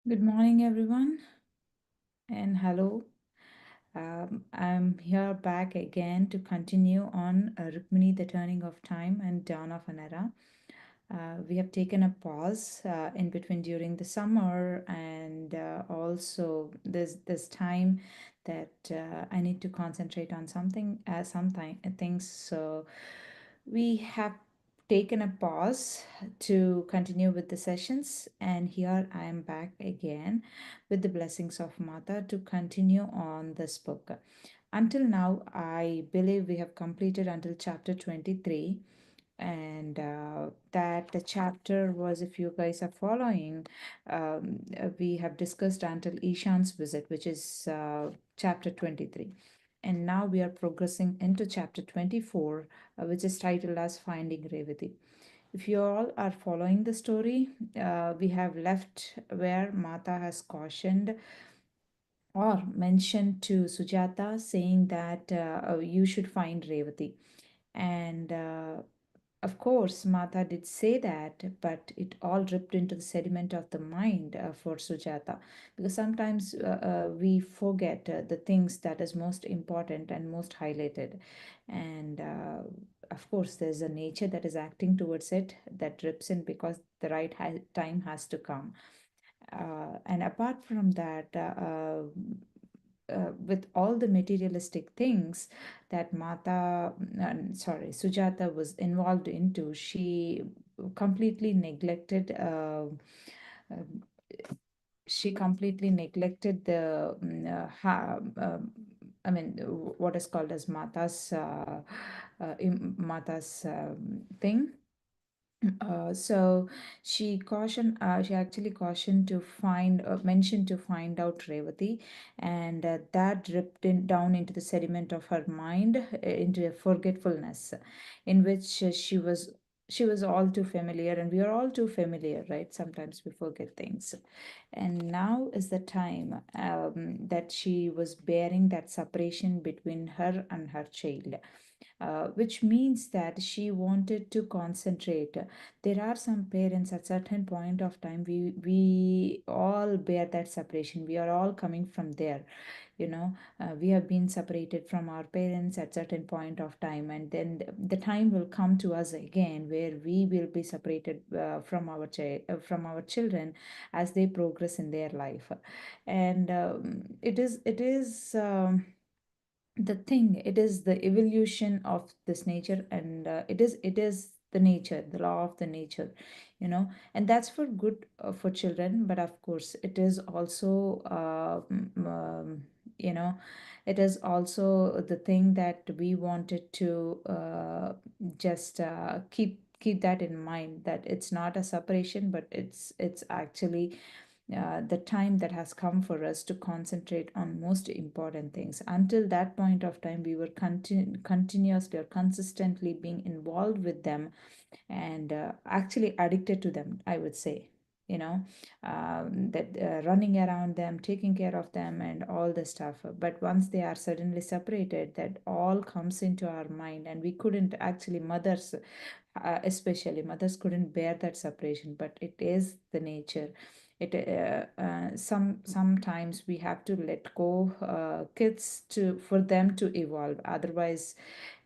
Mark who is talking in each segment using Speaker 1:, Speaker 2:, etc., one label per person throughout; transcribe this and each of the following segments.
Speaker 1: Good morning, everyone, and hello. I'm here back again to continue on Rukmini, the Turning of Time and Dawn of an Era. We have taken a pause in between during the summer, and also this time that I need to concentrate on something things. So we have taken a pause to continue with the sessions, and here I am back again with the blessings of Mata to continue on this book. Until now, I believe we have completed until chapter 23, and that the chapter was, if you guys are following, we have discussed until Ishan's visit, which is chapter 23. And now we are progressing into chapter 24, which is titled as Finding Revati. If you all are following the story, we have left where Mata has cautioned or mentioned to Sujata, saying that you should find Revati. And of course, Mata did say that, but it all dripped into the sediment of the mind for Sujata, because sometimes we forget the things that is most important and most highlighted. And of course, there's a nature that is acting towards it that drips in because the right time has to come. And apart from that, with all the materialistic things that Sujata was involved into, she completely neglected. Uh, she completely neglected the I mean, what is called as Mata's thing. So she actually cautioned to mentioned to find out Revati, and that dripped down into the sediment of her mind, into a forgetfulness, in which she was all too familiar, and we are all too familiar, right? Sometimes we forget things. And now is the time that she was bearing that separation between her and her child, which means that she wanted to concentrate. There are some parents at certain point of time, we all bear that separation. We are all coming from there, we have been separated from our parents at certain point of time, and then the time will come to us again where we will be separated from our children as they progress in their life. And it is the evolution of this nature, and it is the nature, the law of the nature, and that's for good for children. But of course it is also you know it is also the thing that we wanted to just keep that in mind, that it's not a separation, but it's actually the time that has come for us to concentrate on most important things. Until that point of time, we were continuously or consistently being involved with them, and actually addicted to them, I would say. That running around them, taking care of them, and all the stuff. But once they are suddenly separated, that all comes into our mind, and we couldn't actually, mothers, especially mothers, couldn't bear that separation. But it is the nature. Sometimes we have to let go kids to for them to evolve. Otherwise,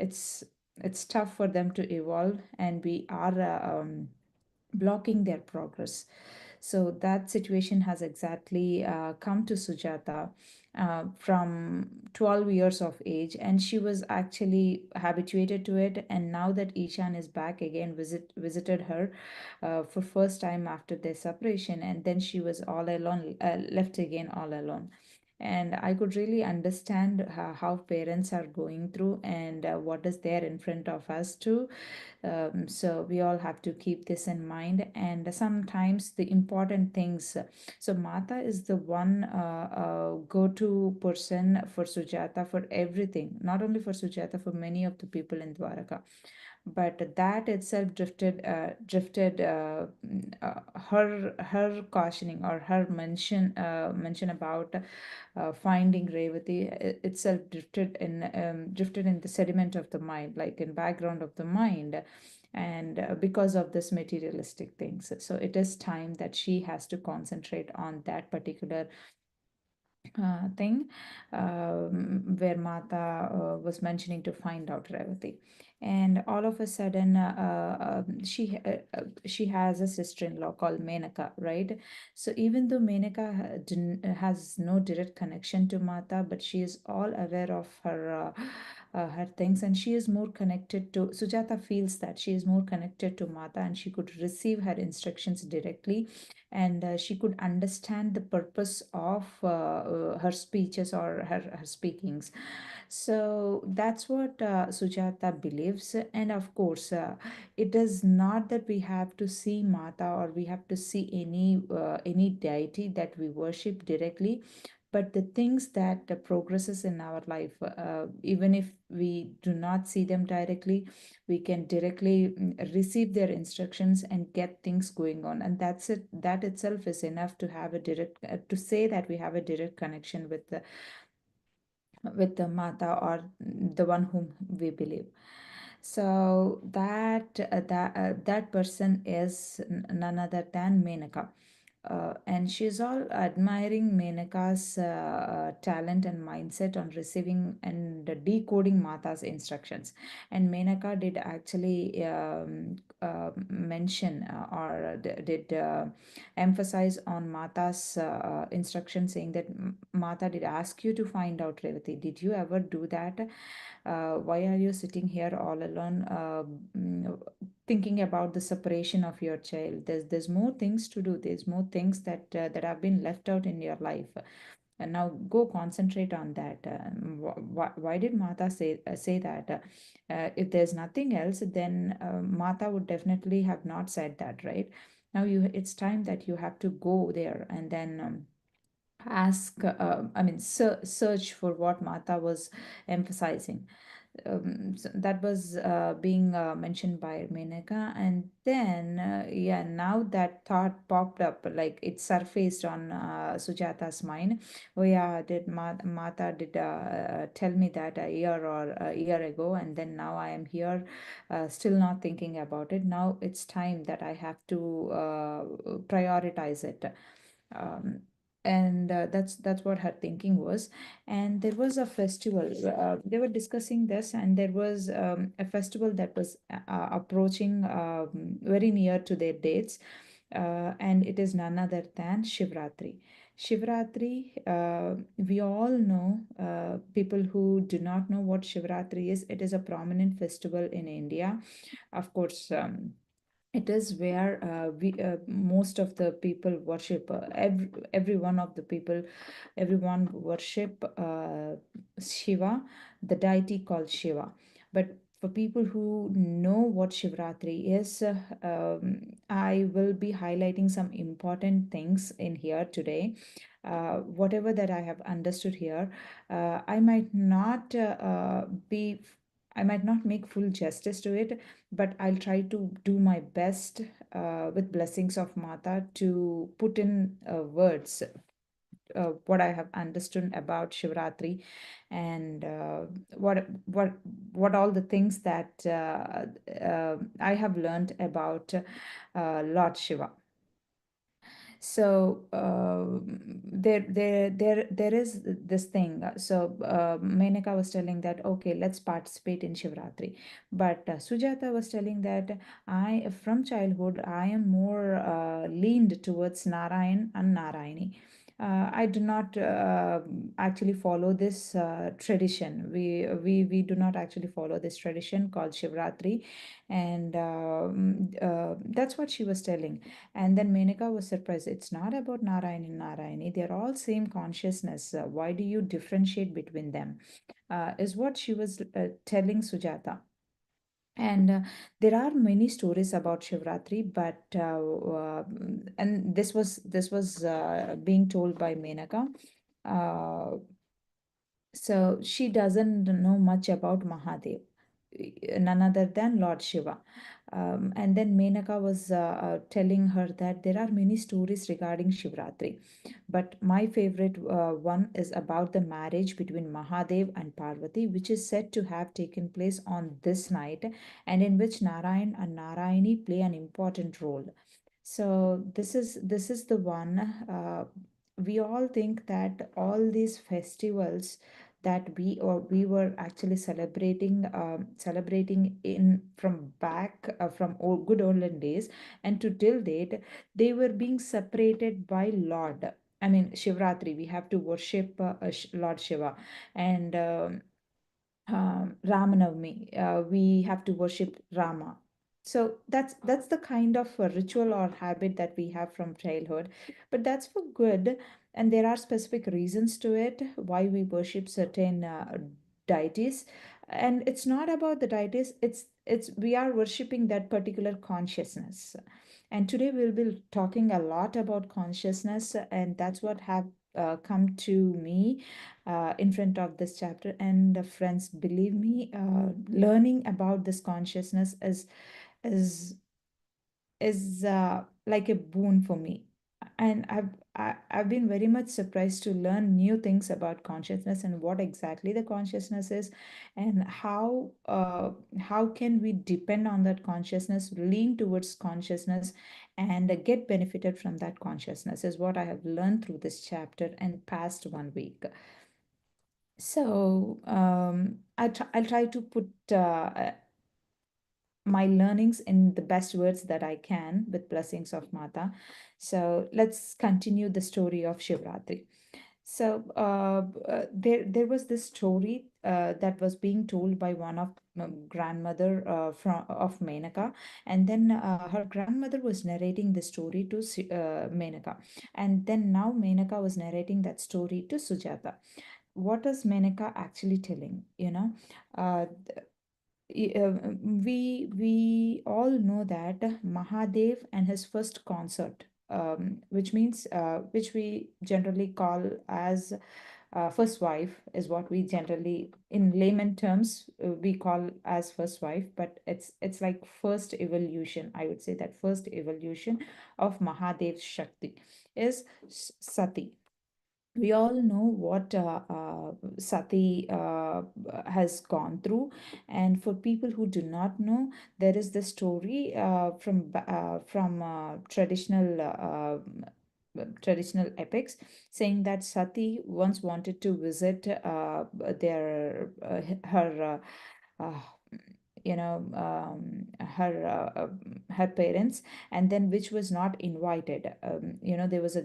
Speaker 1: it's it's tough for them to evolve, and we are blocking their progress. So that situation has exactly come to Sujata from 12 years of age, and she was actually habituated to it. And now that Ishan is back again, visited her for first time after their separation, and then she was all alone, left again all alone. And I could really understand how parents are going through, and what is there in front of us too. So we all have to keep this in mind. And sometimes the important things. So Mata is the one go-to person for Sujata for everything. Not only for Sujata, for many of the people in Dwaraka. But that itself drifted her cautioning, or her mention about finding Revati itself drifted in the sediment of the mind, like in background of the mind, and because of this materialistic things. So it is time that she has to concentrate on that particular thing, where Mata was mentioning to find out Revati. And all of a sudden, she has a sister-in-law called Menaka, right? So even though Menaka has no direct connection to Mata, but she is all aware of her things, and she is more connected to Sujata. Feels that she is more connected to Mata, and she could receive her instructions directly, and she could understand the purpose of her speeches or her speakings. So that's what Sujata believes. And of course, it is not that we have to see Mata or we have to see any deity that we worship directly, but the things that progresses in our life, even if we do not see them directly, we can directly receive their instructions and get things going on, and that's it. That itself is enough to have a direct to say that we have a direct connection with the Mata or the one whom we believe. So that person is none other than Menaka. And she's all admiring Menaka's talent and mindset on receiving and decoding Mata's instructions. And Menaka did actually mention or did emphasize on Mata's instruction, saying that Mata did ask you to find out Revati. Did you ever do that? Why are you sitting here all alone, thinking about the separation of your child? There's more things to do. There's more things that have been left out in your life, and now go concentrate on that. Why did Mata say that? If there's nothing else, then Mata would definitely have not said that, right? Now it's time that you have to go there and then ask, I mean, search for what Mata was emphasizing. So that was being mentioned by Menaka, and then yeah, now that thought popped up, like it surfaced on Sujata's mind. Oh yeah, did Mata did tell me that a year or a year ago, and then now I am here, still not thinking about it. Now it's time that I have to prioritize it. um, and that's what her thinking was. And there was a festival, they were discussing this, and there was a festival that was approaching very near to their dates, and it is none other than Shivratri. Shivratri, we all know. People who do not know what Shivratri is, it is a prominent festival in India. Of course, it is where we most of the people worship. Every one of the people, everyone worship Shiva, the deity called Shiva. But for people who know what Shivratri is, I will be highlighting some important things in here today. Whatever that I have understood here, I might not be. I might not make full justice to it, but I'll try to do my best with blessings of Mata to put in words what I have understood about Shivratri, and what all the things that I have learned about Lord Shiva. So there is this thing. So Menaka was telling that okay, let's participate in Shivratri, but Sujata was telling that I, from childhood, I am more leaned towards Narayan and Narayani. I do not actually follow this tradition. We do not actually follow this tradition called Shivratri, and that's what she was telling. And then Menaka was surprised. It's not about Narayan and Narayani. They're all same consciousness. Why do you differentiate between them? Is what she was telling Sujata. And there are many stories about Shivratri, but and this was being told by Menaka. Uh, so she doesn't know much about Mahadev, none other than Lord Shiva. And then Menaka was telling her that there are many stories regarding Shivratri, but my favorite one is about the marriage between Mahadev and Parvati, which is said to have taken place on this night, and in which Narayan and Narayani play an important role. So this is the one. We all think that all these festivals that we were actually celebrating in from back from good olden days, and to till date they were being separated by Lord. I mean, Shivratri, we have to worship Lord Shiva, and Ramanavami, we have to worship Rama. So that's the kind of ritual or habit that we have from childhood, but that's for good, and there are specific reasons to it why we worship certain deities, and it's not about the deities. It's we are worshiping that particular consciousness, and today we'll be talking a lot about consciousness, and that's what have come to me in front of this chapter. And friends, believe me, learning about this consciousness is is like a boon for me. And I've been very much surprised to learn new things about consciousness and what exactly the consciousness is, and how can we depend on that consciousness, lean towards consciousness, and get benefited from that consciousness is what I have learned through this chapter and past 1 week. So I'll try to put my learnings in the best words that I can with blessings of Mata. So let's continue the story of Shivratri. So there was this story that was being told by one of grandmother from of Menaka, and then her grandmother was narrating the story to Menaka, and then now Menaka was narrating that story to Sujata. What is Menaka actually telling? Uh, we all know that Mahadev and his first consort, which we generally call as first wife, is what we generally, in layman terms, we call as first wife, but it's like first evolution. I would say that first evolution of Mahadev's Shakti is Sati. We all know what Sati has gone through. And for people who do not know, there is the story from traditional epics, saying that Sati once wanted to visit their her uh, her parents, and then which was not invited. There was a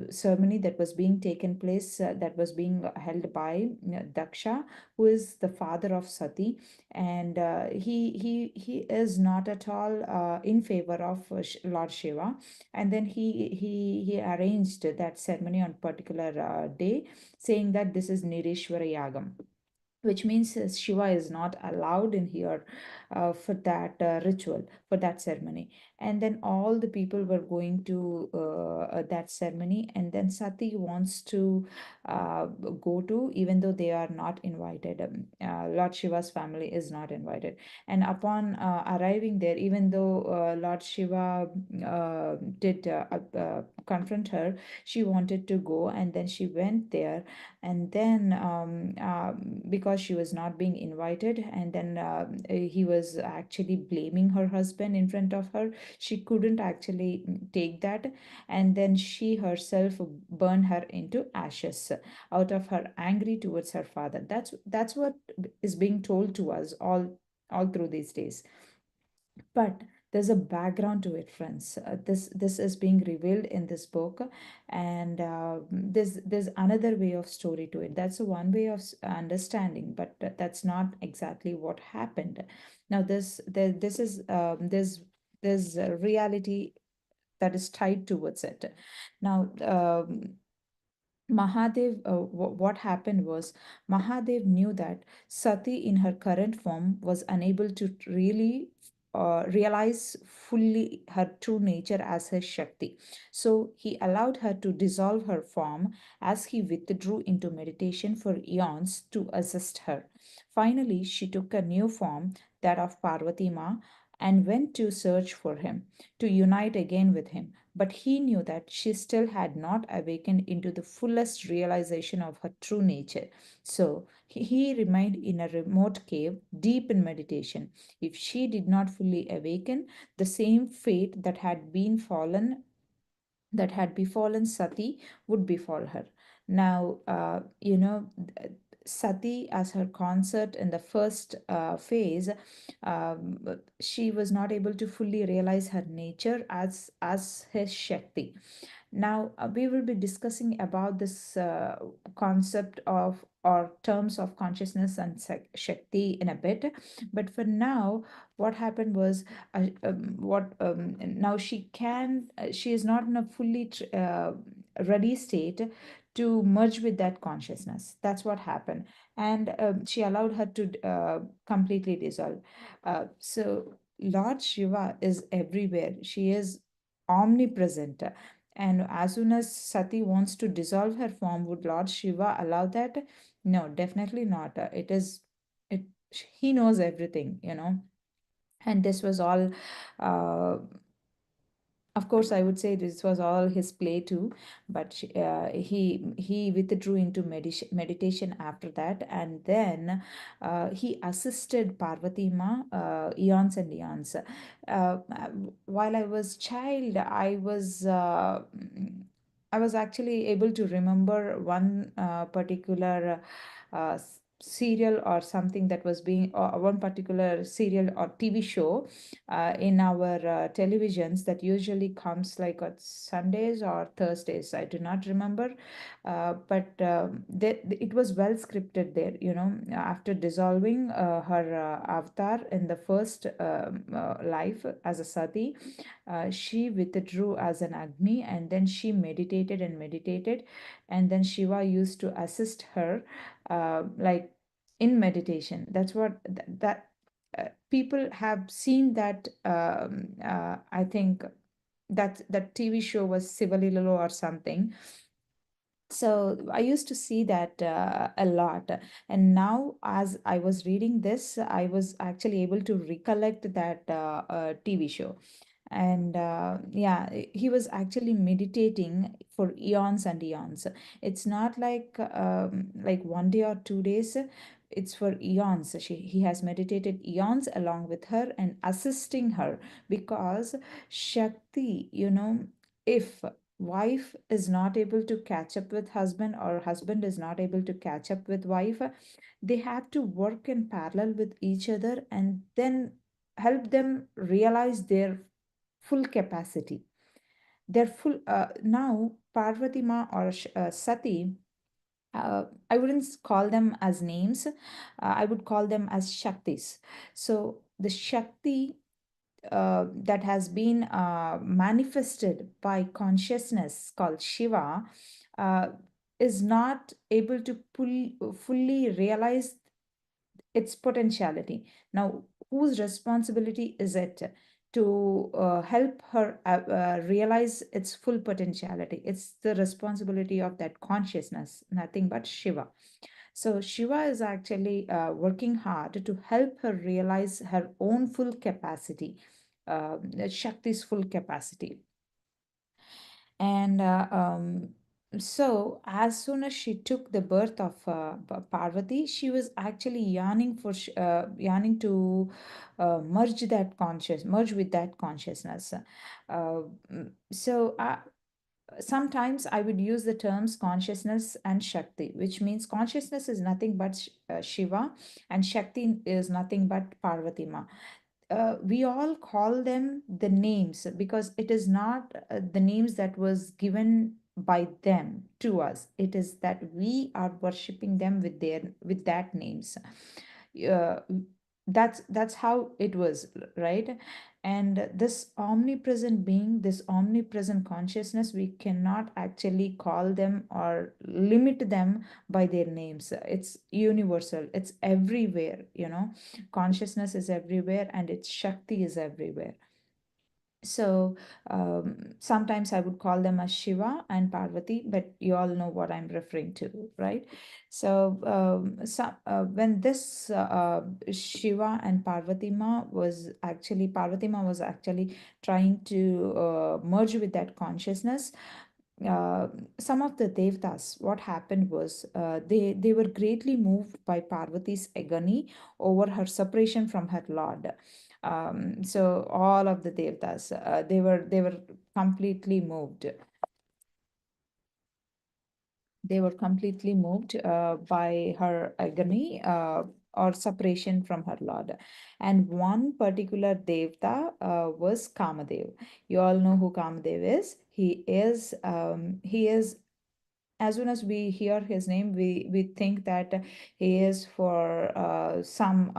Speaker 1: ceremony that was being taken place, that was being held by Daksha, who is the father of Sati, and he is not at all in favor of Lord Shiva, and then he arranged that ceremony on particular day, saying that this is Nireshwara Yagam, which means Shiva is not allowed in here for that ritual, for that ceremony. And then all the people were going to that ceremony, and then Sati wants to go to, even though they are not invited. Lord Shiva's family is not invited. And upon arriving there, even though Lord Shiva did confront her, she wanted to go, and then she went there, and then because she was not being invited, and then he was actually blaming her husband in front of her. She couldn't actually take that, and then she herself burned her into ashes out of her angry towards her father. That's what is being told to us all through these days. But there's a background to it, friends. This is being revealed in this book, and there's another way of story to it. That's one way of understanding, but that's not exactly what happened. Now this is there's a reality that is tied towards it. Now Mahadev, what happened was Mahadev knew that Sati in her current form was unable to really realize fully her true nature as her Shakti. So he allowed her to dissolve her form as he withdrew into meditation for eons to assist her. Finally, she took a new form, that of Parvati Ma, and went to search for him, to unite again with him. But he knew that she still had not awakened into the fullest realization of her true nature. So he remained in a remote cave, deep in meditation. If she did not fully awaken, the same fate that had befallen Sati would befall her. Now, Sati, as her consort in the first phase, she was not able to fully realize her nature as his Shakti. Now, we will be discussing about this concept of or terms of consciousness and Shakti in a bit. But for now, what happened was, what now she is not in a fully ready state to merge with that consciousness. That's what happened. And she allowed her to completely dissolve. So Lord Shiva is everywhere. She is omnipresent. And as soon as Sati wants to dissolve her form, would Lord Shiva allow that? No, definitely not. It, he knows everything, and this was all, uh, of course, I would say this was all his play too, but he withdrew into meditation after that, and then he assisted Parvati Ma eons and eons. While I was child, I was actually able to remember one particular serial or something that was being, or one particular serial or TV show in our televisions that usually comes like on Sundays or Thursdays. I do not remember, but it was well scripted there. After dissolving her avatar in the first life as a Sati, she withdrew as an Agni, and then she meditated and meditated, and then Shiva used to assist her, like in meditation. That's what that people have seen that. I think that TV show was Sivalilalo or something. So I used to see that a lot. And now, as I was reading this, I was actually able to recollect that TV show. And yeah, he was actually meditating for eons and eons. It's not like 1 day or 2 days. It's for eons. He has meditated eons along with her and assisting her, because Shakti, if wife is not able to catch up with husband, or husband is not able to catch up with wife, they have to work in parallel with each other, and then help them realize their full capacity, their full now Parvati Ma or Sati, I wouldn't call them as names, I would call them as Shaktis. So the Shakti that has been manifested by consciousness called Shiva uh, is not able to fully realize its potentiality. Now, whose responsibility is it to help her realize its full potentiality? It's the responsibility of that consciousness, nothing but Shiva. So Shiva is actually working hard to help her realize her own full capacity, Shakti's full capacity. And so, as soon as she took the birth of Parvati, she was actually yearning to merge with that consciousness. So, sometimes I would use the terms consciousness and Shakti, which means consciousness is nothing but Shiva, and Shakti is nothing but Parvati Ma. We all call them the names because it is not the names that was given by them to us. It is that we are worshipping them with that names. uh, That's how it was, right? And this omnipresent being, this omnipresent consciousness, we cannot actually call them or limit them by their names. It's universal, it's everywhere, consciousness is everywhere and its shakti is everywhere. So sometimes I would call them as Shiva and Parvati, but you all know what I'm referring to, right? So, when this Shiva and Parvati Ma was actually trying to merge with that consciousness. uh, some of the devtas, what happened was, they were greatly moved by Parvati's agony over her separation from her lord. So all of the devtas, they were completely moved. They were completely moved by her agony, or separation from her lord. And one particular devta was Kamadev. You all know who Kamadev is. He is, as soon as we hear his name, we think that he is for some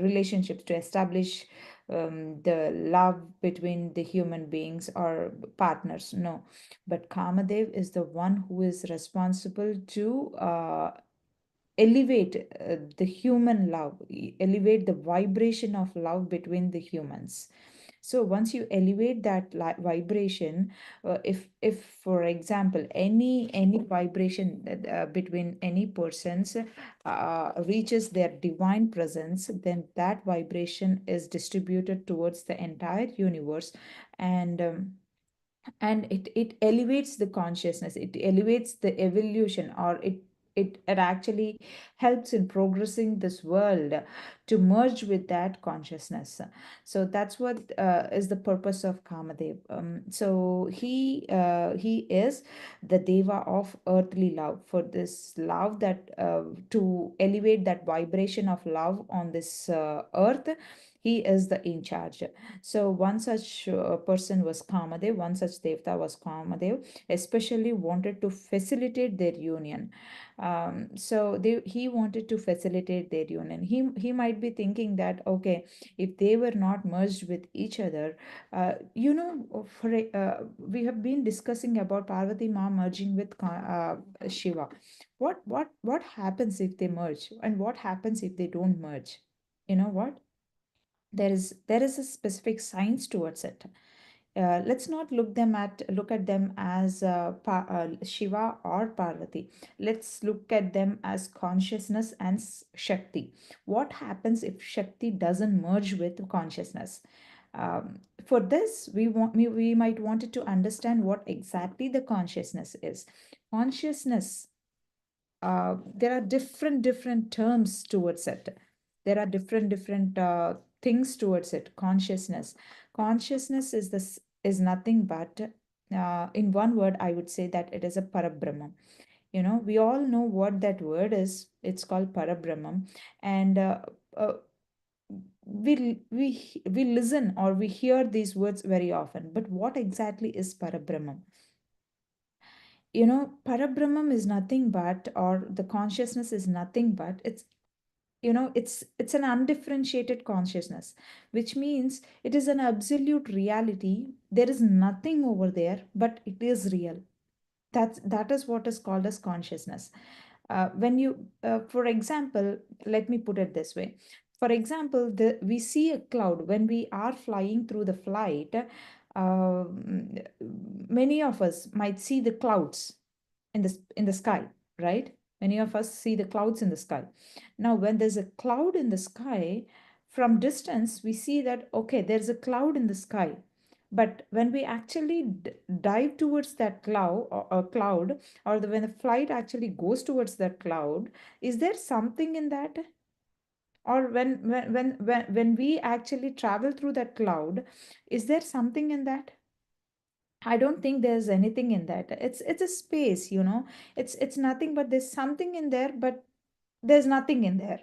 Speaker 1: relationships to establish the love between the human beings or partners. No, but Kamadev is the one who is responsible to elevate the human love, elevate the vibration of love between the humans. So once you elevate that vibration, if for example any vibration between any persons reaches their divine presence, then that vibration is distributed towards the entire universe. And it elevates the consciousness, it elevates the evolution, or it actually helps in progressing this world to merge with that consciousness. So that's what is the purpose of Kamadev. So he is the deva of earthly love, for this love that to elevate that vibration of love on this earth. He is the in charge. So one such person was Kamadev, one such devta was Kamadev, especially wanted to facilitate their union. He wanted to facilitate their union. He might be thinking that, okay, if they were not merged with each other, we have been discussing about Parvati Ma merging with Shiva. What happens if they merge, and what happens if they don't merge? You know what? There is a specific science towards it. Let's not look at them as Shiva or Parvati. Let's look at them as consciousness and Shakti. What happens if Shakti doesn't merge with consciousness? For this, we might wanted to understand what exactly the consciousness is. Consciousness, there are different terms towards it. There are different things towards it. Consciousness is nothing but, in one word I would say that it is a parabrahman. We all know what that word is. It's called parabrahman. And uh, we listen or we hear these words very often, but what exactly is parabrahman? Parabrahman is nothing but, or the consciousness is nothing but, it's an undifferentiated consciousness, which means it is an absolute reality. There is nothing over there, but it is real. That is what is called as consciousness. When you For example, let me put it this way. For example, we see a cloud when we are flying through the flight. Many of us might see the clouds in the sky, right? Many of us see the clouds in the sky. Now when there's a cloud in the sky, from distance we see that, okay, there's a cloud in the sky. But when we actually dive towards that cloud, or when the flight actually goes towards that cloud, is there something in that? Or when we actually travel through that cloud, is there something in that? I don't think there's anything in that. It's a space, It's nothing, but there's something in there, but there's nothing in there,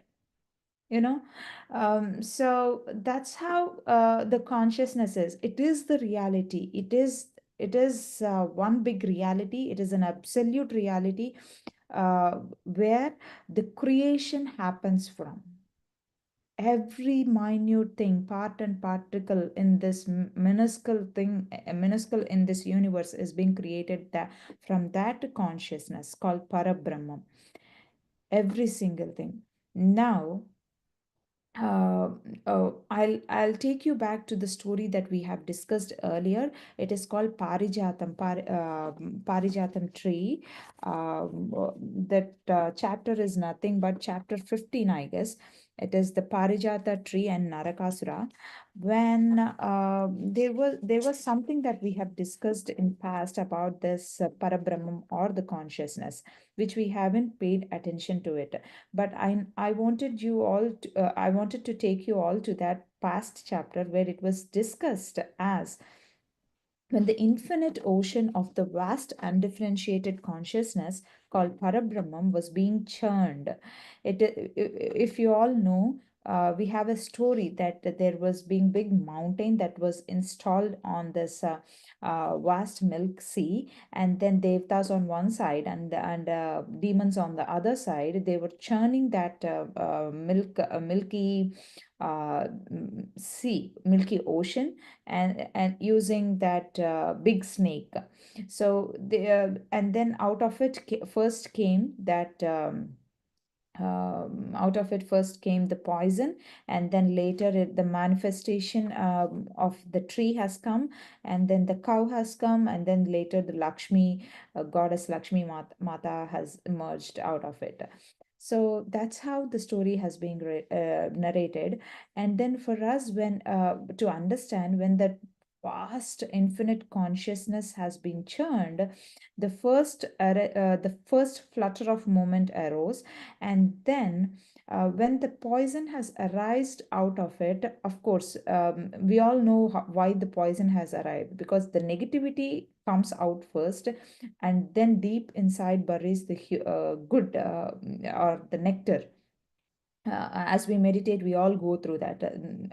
Speaker 1: you know. So that's how the consciousness is. It is the reality. It is one big reality. It is an absolute reality, where the creation happens from. every minute thing, part and particle in this minuscule thing, minuscule in this universe is being created from that consciousness called Parabrahman. Every single thing. Now, uh, I'll take you back to the story that we have discussed earlier. It is called Parijatam tree. That chapter is nothing but chapter 15, I guess. It is the Parijata tree and Narakasura. When there was something that we have discussed in past about this Parabrahman or the consciousness, which we haven't paid attention to it, but I wanted you all I wanted to take you all to that past chapter where it was discussed as when the infinite ocean of the vast undifferentiated consciousness called Parabrahman was being churned. If you all know, we have a story that there was being big mountain that was installed on this vast milk sea, and then devtas on one side and demons on the other side. They were churning that milky sea, milky ocean, and using that big snake. So and then out of it first came that out of it first came the poison, and then later the manifestation of the tree has come, and then the cow has come, and then later the Lakshmi, goddess Lakshmi Mata has emerged out of it. So that's how the story has been narrated. And then for us, when to understand when that vast infinite consciousness has been churned, the first flutter of moment arose, and then when the poison has arisen out of it, of course, we all know why the poison has arrived, because the negativity comes out first, and then deep inside buries the good, or the nectar. As we meditate, we all go through that.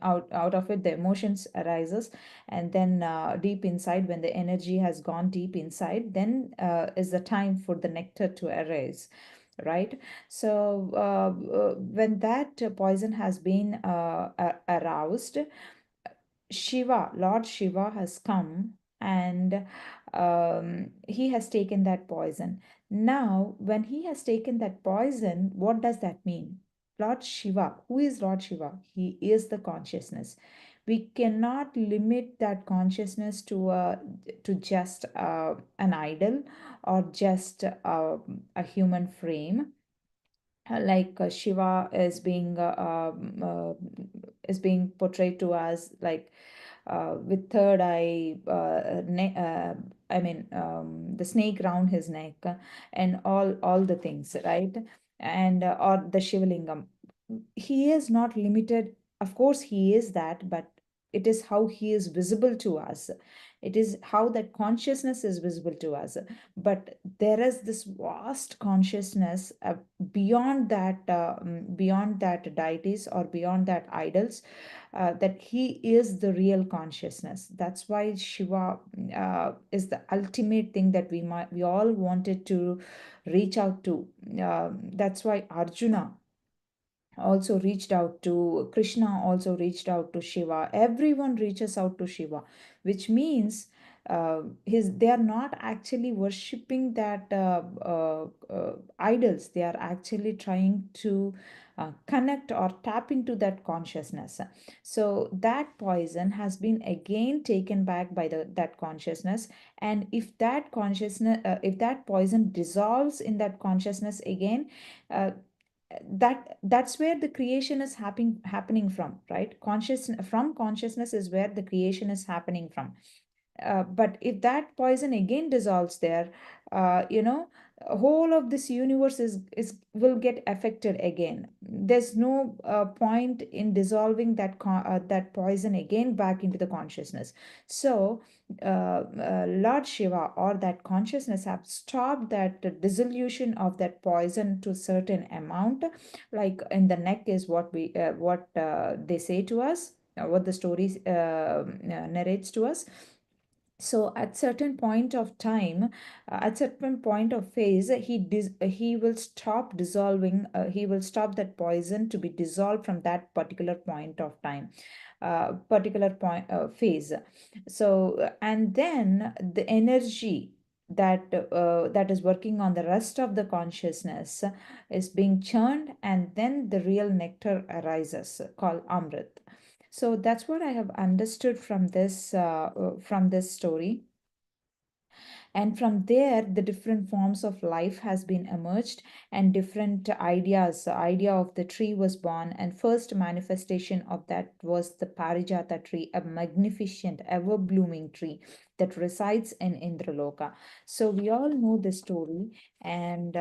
Speaker 1: Out of it the emotions arises, and then deep inside, when the energy has gone deep inside, then is the time for the nectar to arise, right? So when that poison has been aroused, Lord Shiva has come, and he has taken that poison. Now, when he has taken that poison, what does that mean? Lord Shiva, who is Lord Shiva? He is the consciousness. We cannot limit that consciousness to just an idol, or just a human frame. Like Shiva is being portrayed to us like with third eye, I mean, the snake round his neck, and all the things, right? And or the Shivalingam. He is not limited. Of course, he is that, but it is how he is visible to us. It is how that consciousness is visible to us. But there is this vast consciousness beyond that deities or beyond that idols, that he is the real consciousness. That's why Shiva is the ultimate thing that we all wanted to reach out to. That's why Arjuna also reached out to Krishna, also reached out to Shiva. Everyone reaches out to Shiva, which means they are not actually worshipping that idols. They are actually trying to connect or tap into that consciousness. So that poison has been again taken back by that consciousness, and if that poison dissolves in that consciousness again, uh, that's where the creation is happening from, right? Consciousness is where the creation is happening from. But if that poison again dissolves there, whole of this universe is will get affected again. There's no point in dissolving that poison again back into the consciousness. So Lord Shiva or that consciousness have stopped that dissolution of that poison to a certain amount, like in the neck is what they say to us, what the story narrates to us. So at certain point of time, at certain point of phase, he will stop dissolving, he will stop that poison to be dissolved from that particular point of time, particular point phase. So and then the energy that is working on the rest of the consciousness is being churned, and then the real nectar arises called amrit. So that's what I have understood from this story. And from there, the different forms of life has been emerged, and different ideas. The idea of the tree was born, and first manifestation of that was the Parijata tree, a magnificent, ever blooming tree that resides in Indraloka. So we all know the story, and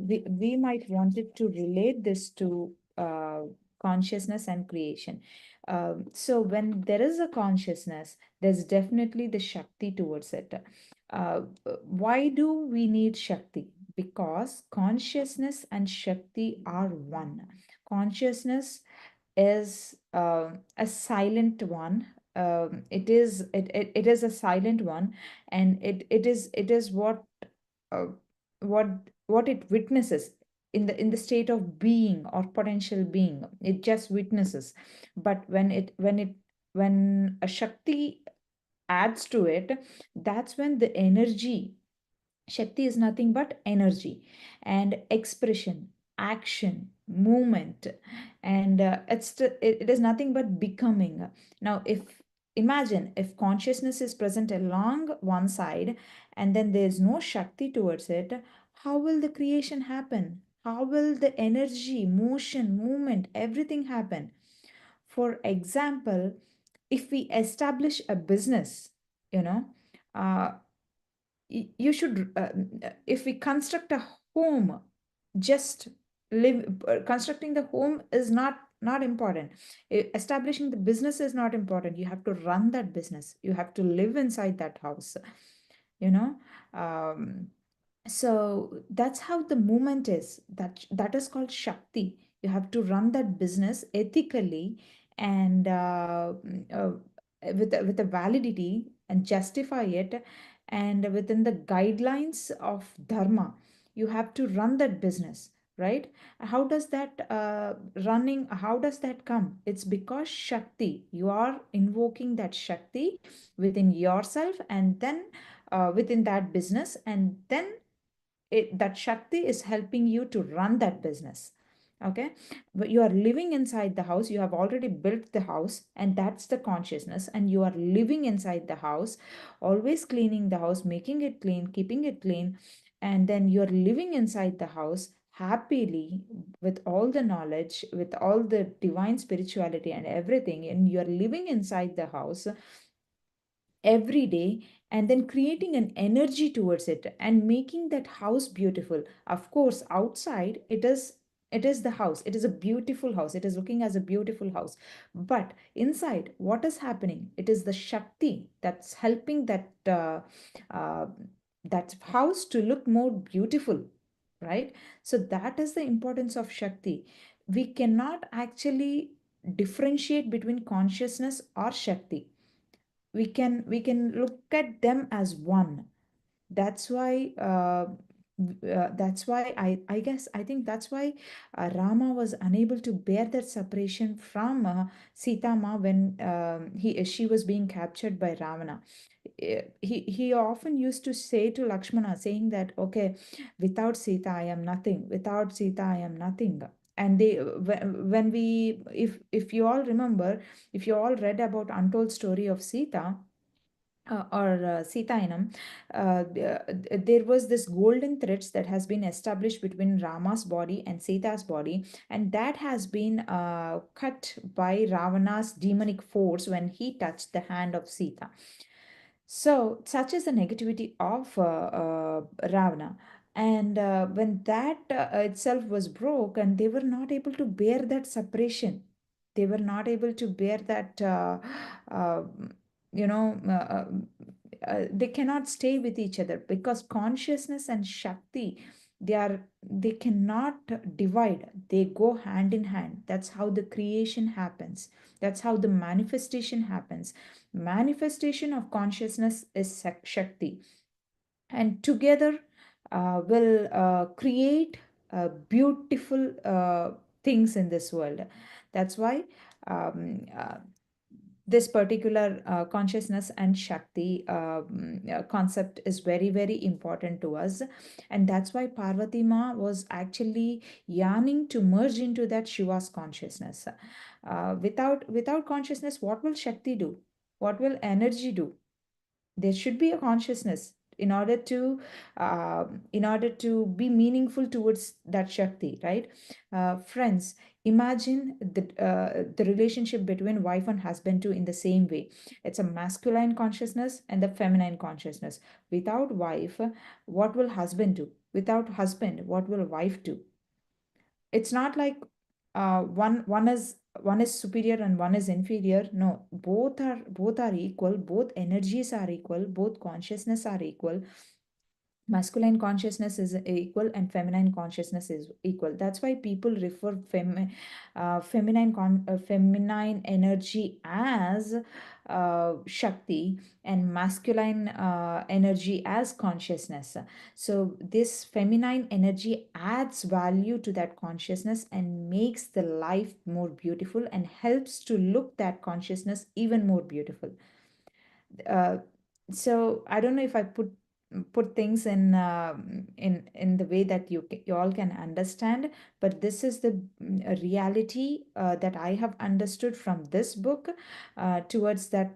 Speaker 1: we might wanted to relate this to consciousness and creation. So when there is a consciousness, there's definitely the Shakti towards it. uh, why do we need Shakti? Because consciousness and Shakti are one. Consciousness is a silent one. It is a silent one, and it is uh, what what it witnesses in the state of being or potential being. It just witnesses. But when a Shakti adds to it, that's when the energy, Shakti is nothing but energy and expression, action, movement, and it is nothing but becoming. Now, if imagine if consciousness is present along one side and then there's no Shakti towards it, how will the creation happen? How will the energy, motion, movement, everything happen? For example, if we establish a business, you know, uh, you should if we construct a home, just live constructing the home is not important. Establishing the business is not important. You have to run that business, you have to live inside that house, you know. um, so that's how the movement is. That is called Shakti. You have to run that business ethically, and with a validity, and justify it, and within the guidelines of dharma. You have to run that business, right? How does that running, how does that come? It's because Shakti, you are invoking that Shakti within yourself, and then within that business, and then that Shakti is helping you to run that business. Okay, but you are living inside the house, you have already built the house, and that's the consciousness, and you are living inside the house, always cleaning the house, making it clean, keeping it clean, and then you're living inside the house happily, with all the knowledge, with all the divine spirituality and everything, and you're living inside the house every day, and then creating an energy towards it and making that house beautiful. Of course, outside it is the house, it is a beautiful house, it is looking as a beautiful house, but inside what is happening? It is the Shakti that's helping uh, that house to look more beautiful, right? So that is the importance of Shakti. We cannot actually differentiate between consciousness or Shakti. We can look at them as one. That's why I guess I think that's why Rama was unable to bear that separation from Sita Ma when he she was being captured by Ravana. He often used to say to Lakshmana, saying that, okay, without Sita I am nothing, without Sita I am nothing. And they when we if you all remember, if you all read about untold story of Sita, or Sitayanam, there was this golden threads that has been established between Rama's body and Sita's body, and that has been cut by Ravana's demonic force when he touched the hand of Sita. So, such is the negativity of Ravana. And when that itself was broke, and they were not able to bear that separation, they were not able to bear that, uh, you know, they cannot stay with each other, because consciousness and Shakti, they cannot divide. They go hand in hand. That's how the creation happens. That's how the manifestation happens. Manifestation of consciousness is Shakti, and together will create beautiful things in this world. That's why this particular consciousness and Shakti concept is very, very important to us. And that's why Parvati Ma was actually yearning to merge into that Shiva's consciousness. Without consciousness, what will Shakti do? What will energy do? There should be a consciousness in order to be meaningful towards that Shakti, right? Friends, imagine the relationship between wife and husband too in the same way. It's a masculine consciousness and the feminine consciousness. Without wife, what will husband do? Without husband, what will wife do? It's not like one is superior and one is inferior. No, both are equal. Both energies are equal. Both consciousness are equal. Masculine consciousness is equal and feminine consciousness is equal. That's why people refer feminine energy as Shakti, and masculine energy as consciousness. So this feminine energy adds value to that consciousness and makes the life more beautiful and helps to look that consciousness even more beautiful. uh, so I don't know if I put things in the way that you all can understand, but this is the reality that I have understood from this book towards that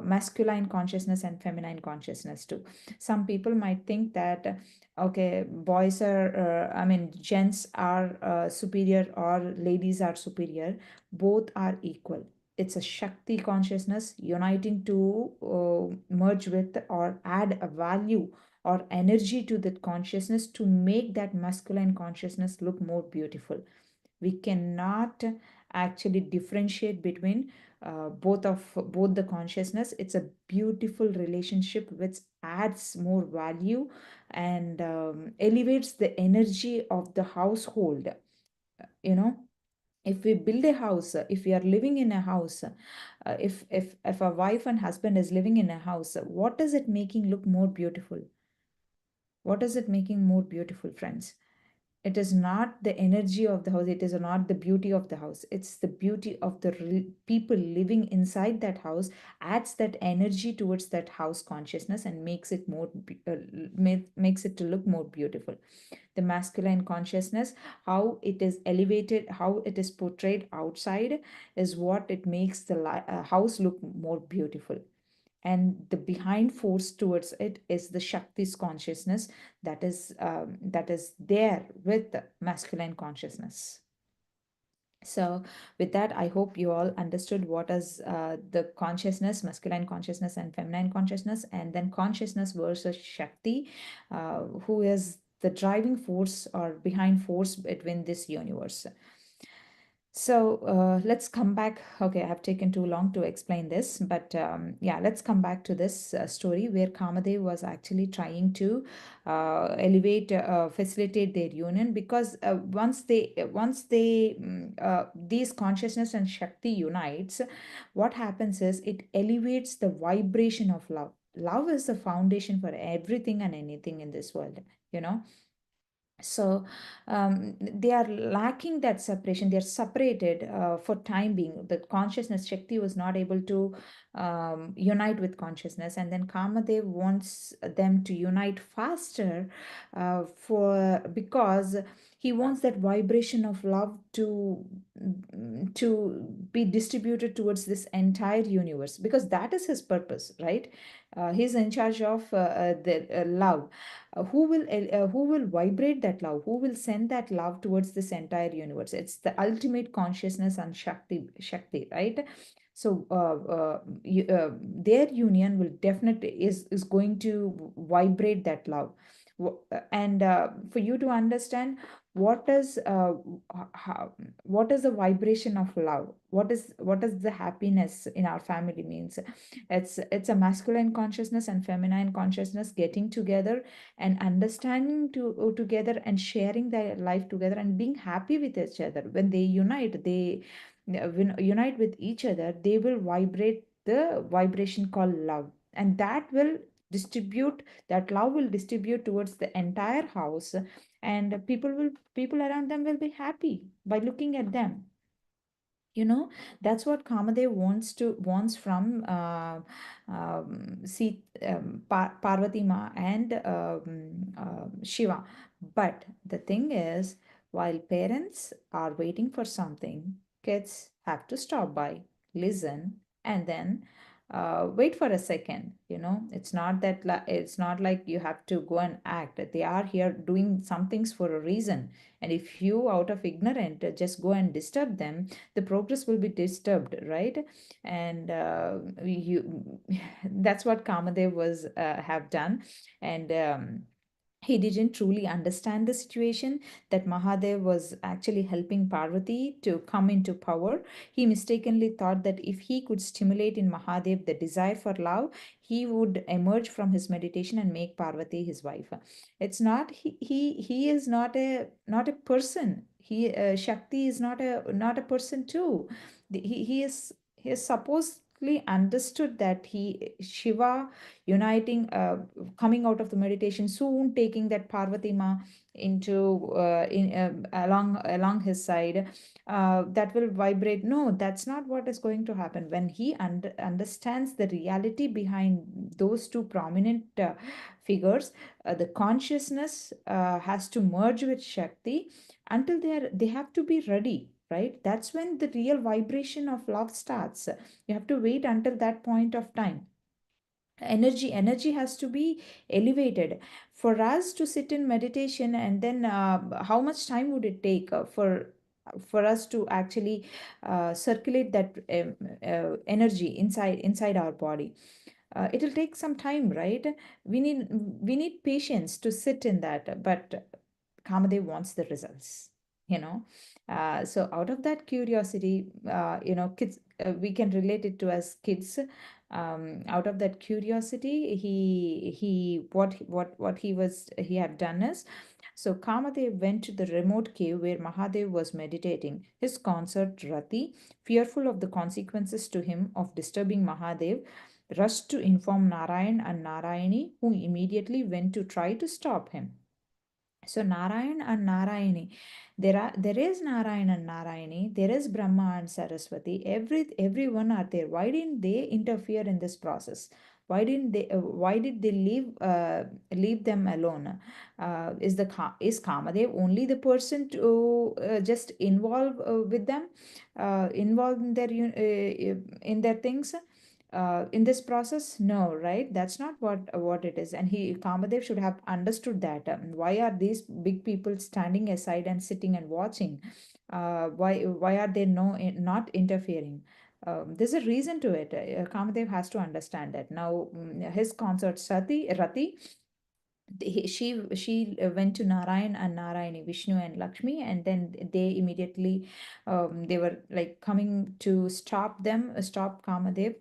Speaker 1: masculine consciousness and feminine consciousness too. Some people might think that okay, boys are I mean gents are superior or ladies are superior. Both are equal. It's a Shakti consciousness uniting to merge with or add a value or energy to that consciousness to make that masculine consciousness look more beautiful. We cannot actually differentiate between both the consciousness. It's a beautiful relationship which adds more value and elevates the energy of the household. You know, if we build a house, if we are living in a house, if a wife and husband is living in a house, what is it making look more beautiful? What is it making more beautiful, friends? It is not the energy of the house, it is not the beauty of the house, it's the beauty of the people living inside that house adds that energy towards that house consciousness and makes it makes it to look more beautiful. The masculine consciousness, how it is elevated, how it is portrayed outside, is what it makes the house look more beautiful. And the behind force towards it is the Shakti's consciousness that is there with the masculine consciousness. So, with that, I hope you all understood what is the consciousness, masculine consciousness and feminine consciousness, and then consciousness versus Shakti, who is the driving force or behind force between this universe. So let's come back. Okay, I have taken too long to explain this, but yeah, let's come back to this story where Kamadev was actually trying to facilitate their union, because once these consciousness and Shakti unites, what happens is it elevates the vibration of love. Love is the foundation for everything and anything in this world, you know. So they are lacking that separation. They are separated for time being. The consciousness Shakti was not able to unite with consciousness, and then Kamadev wants them to unite faster for because he wants that vibration of love to be distributed towards this entire universe, because that is his purpose, right? He's in charge of the love. Who will vibrate that love? Who will send that love towards this entire universe? It's the ultimate consciousness and Shakti, right? So their union will definitely is going to vibrate that love. And for you to understand, what is how, what is the vibration of love, what is the happiness in our family means. It's a masculine consciousness and feminine consciousness getting together and understanding together and sharing their life together and being happy with each other. When they unite, when unite with each other, they will vibrate the vibration called love, and that love will distribute towards the entire house, and people around them will be happy by looking at them. You know, that's what Kamadev wants from Parvati Ma and Shiva. But the thing is, while parents are waiting for something, kids have to stop by, listen, and then wait for a second. You know, it's not like you have to go and act. They are here doing some things for a reason, and if you, out of ignorant, just go and disturb them, the progress will be disturbed, right? And you that's what Kamadev was have done. And he didn't truly understand the situation, that Mahadev was actually helping Parvati to come into power. He mistakenly thought that if he could stimulate in Mahadev the desire for love, he would emerge from his meditation and make Parvati his wife. It's not, he is not a person. Shakti is not a person too. He is supposedly understood that he Shiva uniting, coming out of the meditation, soon taking that Parvati Ma into in along his side, that will vibrate. No, that's not what is going to happen. When he understands the reality behind those two prominent figures, the consciousness has to merge with Shakti. Until they have to be ready, right? That's when the real vibration of love starts. You have to wait until that point of time. Energy has to be elevated for us to sit in meditation. And then how much time would it take for us to actually circulate that energy inside our body? It'll take some time, right? We need patience to sit in that, but Kamadev wants the results, you know. So out of that curiosity, kids, we can relate it to as kids. Out of that curiosity, what he had done is, so Kamadev went to the remote cave where Mahadev was meditating. His consort Rati, fearful of the consequences to him of disturbing Mahadev, rushed to inform Narayan and Narayani, who immediately went to try to stop him. So Narayan and Narayani, there is Narayan and Narayani, there is Brahma and Saraswati. Everyone are there. Why didn't they interfere in this process? Why did they leave them alone? Is Kamadev only the person to just involve with them, involved in in their things? In this process, no, right? That's not what it is. And Kamadev should have understood that. Why are these big people standing aside and sitting and watching? Why are they not interfering? There's a reason to it. Kamadev has to understand that. Now, his consort Rati, she went to Narayan and Narayani, Vishnu and Lakshmi, and then they immediately, they were like coming to stop Kamadev,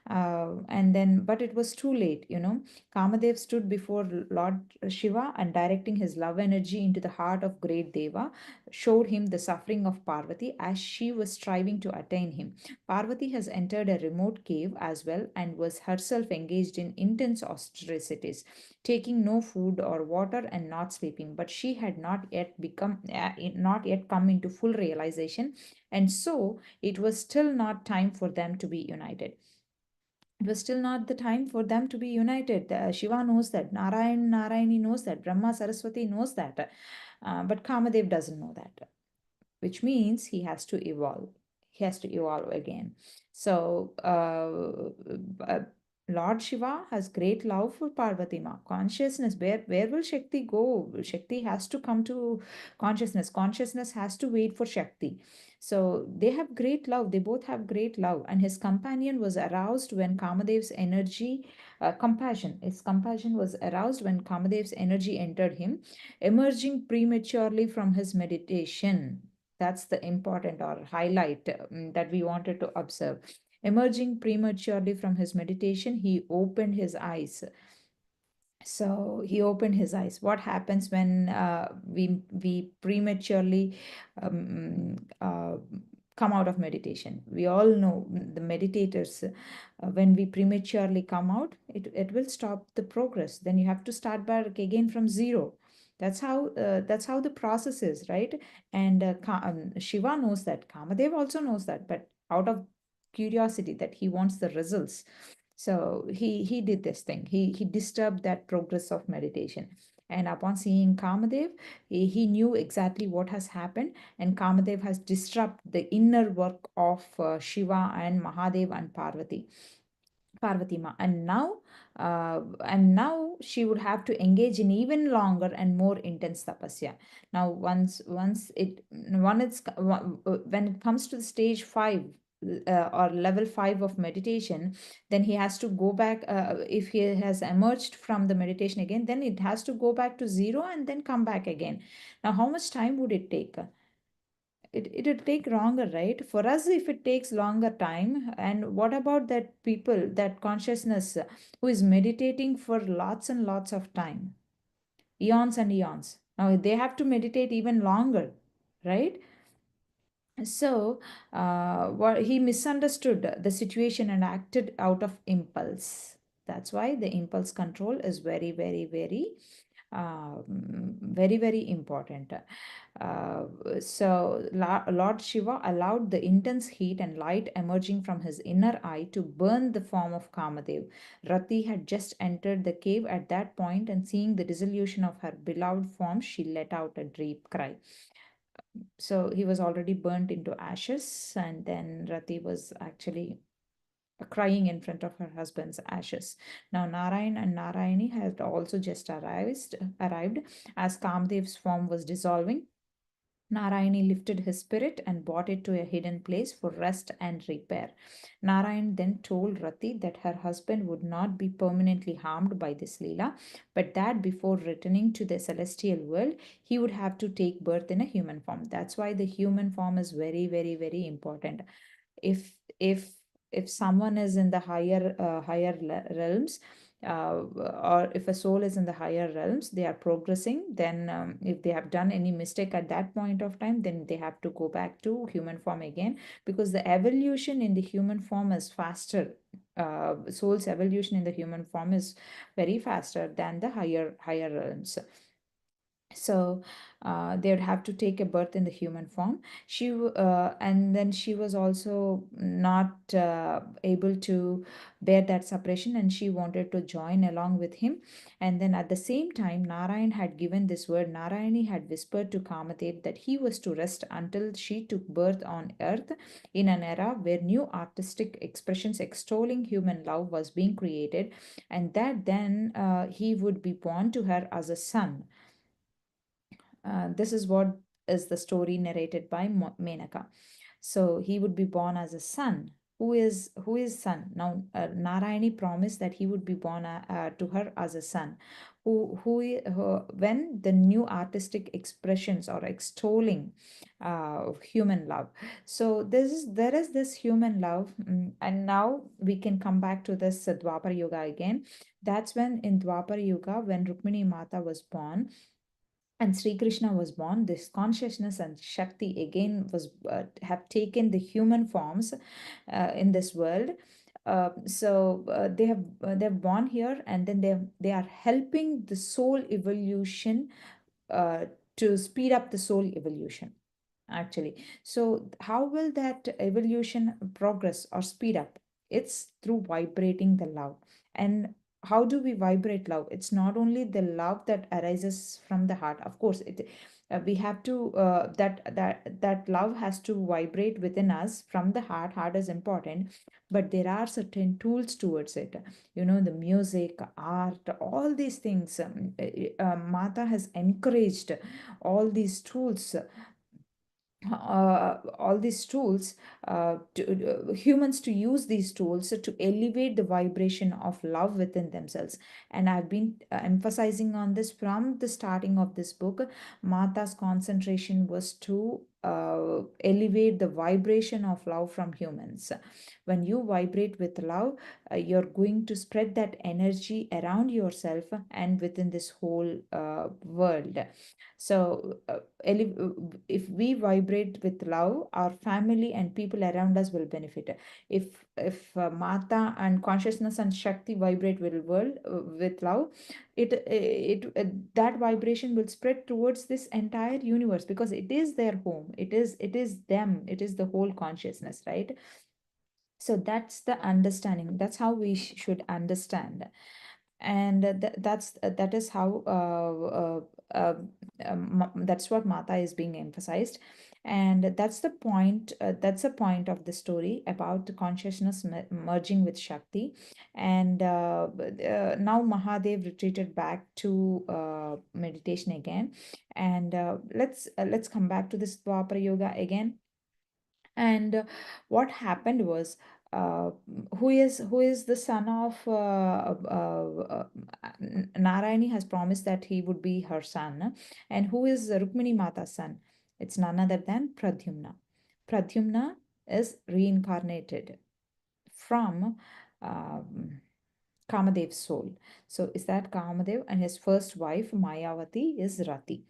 Speaker 1: and then, but it was too late. Kamadev stood before Lord Shiva and, directing his love energy into the heart of great Deva, showed him the suffering of Parvati as she was striving to attain him. Parvati has entered a remote cave as well and was herself engaged in intense austerities, taking no food or water and not sleeping. But she had not yet come into full realization, and so it was still not time for them to be united. It was still not the time for them to be united. Shiva knows that, Narayani knows that, Brahma Saraswati knows that, but Kamadev doesn't know that, which means he has to evolve. He has to evolve again. So Lord Shiva has great love for Parvati Ma. Consciousness, where will Shakti go? Shakti has to come to consciousness. Consciousness has to wait for Shakti. So they have great love. They both have great love. And his companion was aroused when Kamadev's energy, compassion. His compassion was aroused when Kamadev's energy entered him, emerging prematurely from his meditation. That's the important or highlight that we wanted to observe. Emerging prematurely from his meditation, he opened his eyes. So he opened his eyes. What happens when we prematurely come out of meditation? We all know the meditators. When we prematurely come out, it will stop the progress. Then you have to start back again from zero. That's how the process is, right? And Shiva knows that. Kamadev also knows that, but out of curiosity that he wants the results, so he did this thing. He disturbed that progress of meditation. And upon seeing Kamadev, he knew exactly what has happened. And Kamadev has disrupted the inner work of Shiva and Mahadev and Parvati Ma. And now she would have to engage in even longer and more intense tapasya. Now, when it comes to the stage 5, or level 5 of meditation, then he has to go back. If he has emerged from the meditation again, then it has to go back to zero and then come back again. Now, how much time would it take? It'll take longer, right? For us, if it takes longer time, and what about that people, that consciousness who is meditating for lots and lots of time, eons and eons? Now they have to meditate even longer, right? So, what he misunderstood the situation and acted out of impulse. That's why the impulse control is very, very, very, very important. So Lord Shiva allowed the intense heat and light emerging from his inner eye to burn the form of Kamadev. Rati had just entered the cave at that point, and seeing the dissolution of her beloved form, she let out a deep cry. So he was already burnt into ashes, and then Rati was actually crying in front of her husband's ashes. Now Narayan and Narayani had also just arrived as Kamdev's form was dissolving. Narayani lifted his spirit and brought it to a hidden place for rest and repair. Narayan then told Rati that her husband would not be permanently harmed by this Leela, but that before returning to the celestial world, he would have to take birth in a human form. That's why the human form is very, very, very important. If if if someone is in the higher realms, or if a soul is in the higher realms, they are progressing, then if they have done any mistake at that point of time, then they have to go back to human form again, because the evolution in the human form is faster. Soul's evolution in the human form is very faster than the higher realms. So they would have to take a birth in the human form. And then she was also not able to bear that separation, and she wanted to join along with him. And then at the same time, Narayan had given this word. Narayani had whispered to Kamadev that he was to rest until she took birth on earth, in an era where new artistic expressions extolling human love was being created, and that then he would be born to her as a son. This is what is the story narrated by Menaka. So he would be born as a son. Who is son? Now Narayani promised that he would be born to her as a son. When the new artistic expressions or extolling of human love. So there is this human love, and now we can come back to this Dwapar Yuga again. That's when in Dwapar Yuga, when Rukmini Mata was born and Sri Krishna was born, this consciousness and Shakti again was have taken the human forms in this world. They're born here, and then they are helping the soul evolution, uh, to speed up the soul evolution, actually. So how will that evolution progress or speed up? It's through vibrating the love. And how do we vibrate love? It's not only the love that arises from the heart. Of course, We have to that love has to vibrate within us from the heart. Heart is important, but there are certain tools towards it. The music, art, all these things. Mata has encouraged all these tools humans to use these tools to elevate the vibration of love within themselves. And I've been emphasizing on this from the starting of this book. Mata's concentration was to elevate the vibration of love from humans. When you vibrate with love, you're going to spread that energy around yourself and within this whole world. So, if we vibrate with love, our family and people around us will benefit. If Mata and consciousness and Shakti vibrate with love, that vibration will spread towards this entire universe, because it is their home. It is them. It is the whole consciousness, right? So that's the understanding. That's how we should understand. And that is how that's what Mata is being emphasized. And that's a point of the story about the consciousness merging with Shakti. And now Mahadev retreated back to meditation again. And let's come back to this Dwapara Yoga again. And what happened was, uh, who is the son of Narayani has promised that he would be her son. And who is Rukmini Mata's son? It's none other than Pradyumna. Pradyumna is reincarnated from um, Kamadev's soul. So is that Kamadev, and his first wife Mayavati is Rati.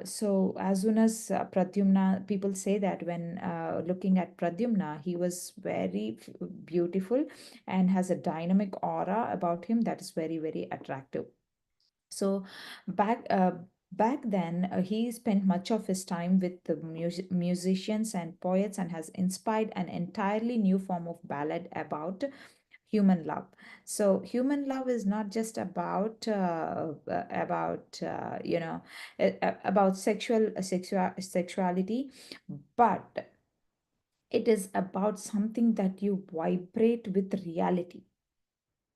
Speaker 1: So as soon as Pradyumna, people say that when looking at Pradyumna, he was very beautiful and has a dynamic aura about him that is very, very attractive. So back uh, back then, he spent much of his time with the musicians and poets, and has inspired an entirely new form of ballad about human love. So human love is not just about sexuality, but it is about something that you vibrate with reality.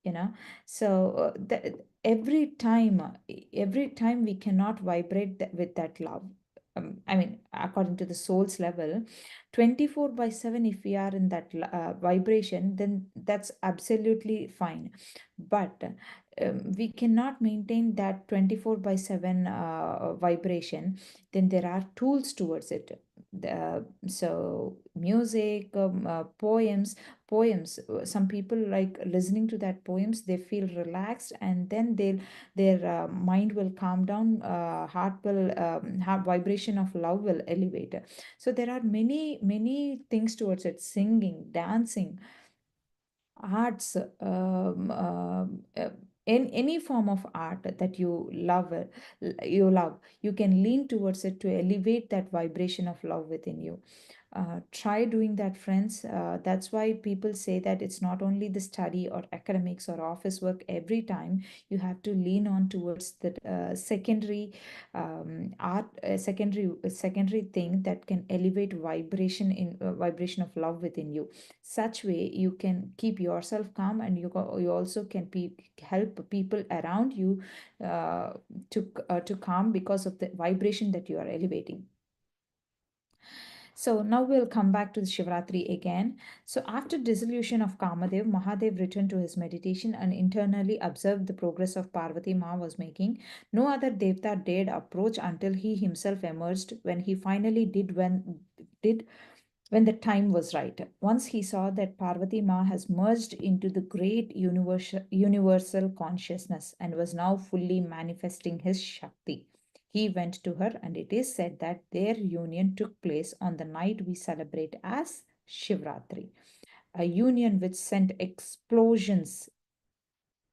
Speaker 1: you know so every time we cannot vibrate with that love. I mean, according to the soul's level, 24/7, if we are in that vibration, then that's absolutely fine. But we cannot maintain that 24/7 vibration. Then there are tools towards it. So music, poems, some people like listening to that poems, they feel relaxed, and then their mind will calm down, heart will heart vibration of love will elevate. So there are many things towards it: singing, dancing, arts, in any form of art that you love, you can lean towards it to elevate that vibration of love within you. Try doing that, friends. That's why people say that it's not only the study or academics or office work. Every time you have to lean on towards the secondary art, secondary thing that can elevate vibration of love within you. Such way you can keep yourself calm, and you also can help people around you to calm, because of the vibration that you are elevating. So now we'll come back to the Shivratri again. So after dissolution of Kamadev, Mahadev returned to his meditation and internally observed the progress of Parvati Ma was making. No other Devta dared approach until he himself emerged, when he finally did when the time was right. Once he saw that Parvati Ma has merged into the great universal consciousness and was now fully manifesting his Shakti. He went to her, and it is said that their union took place on the night we celebrate as Shivratri, a union which sent explosions.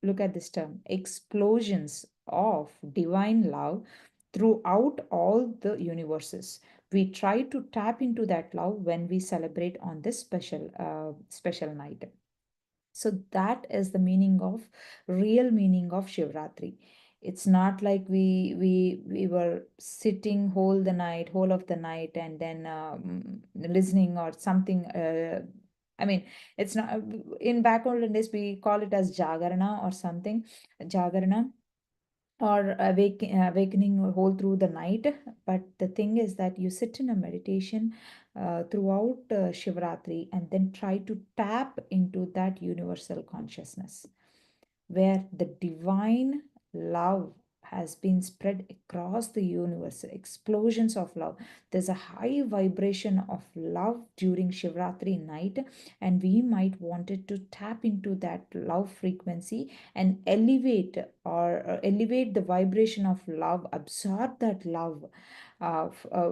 Speaker 1: Look at this term: explosions of divine love throughout all the universes. We try to tap into that love when we celebrate on this special night. So that is the real meaning of Shivratri. It's not like we were sitting whole of the night and then listening or something. I mean, it's not in back olden days we call it as jagarana or something, jagarana, or awakening whole through the night. But the thing is that you sit in a meditation throughout Shivratri and then try to tap into that universal consciousness where the divine love has been spread across the universe, explosions of love. There's a high vibration of love during Shivratri night, and we might wanted to tap into that love frequency and elevate the vibration of love, absorb that love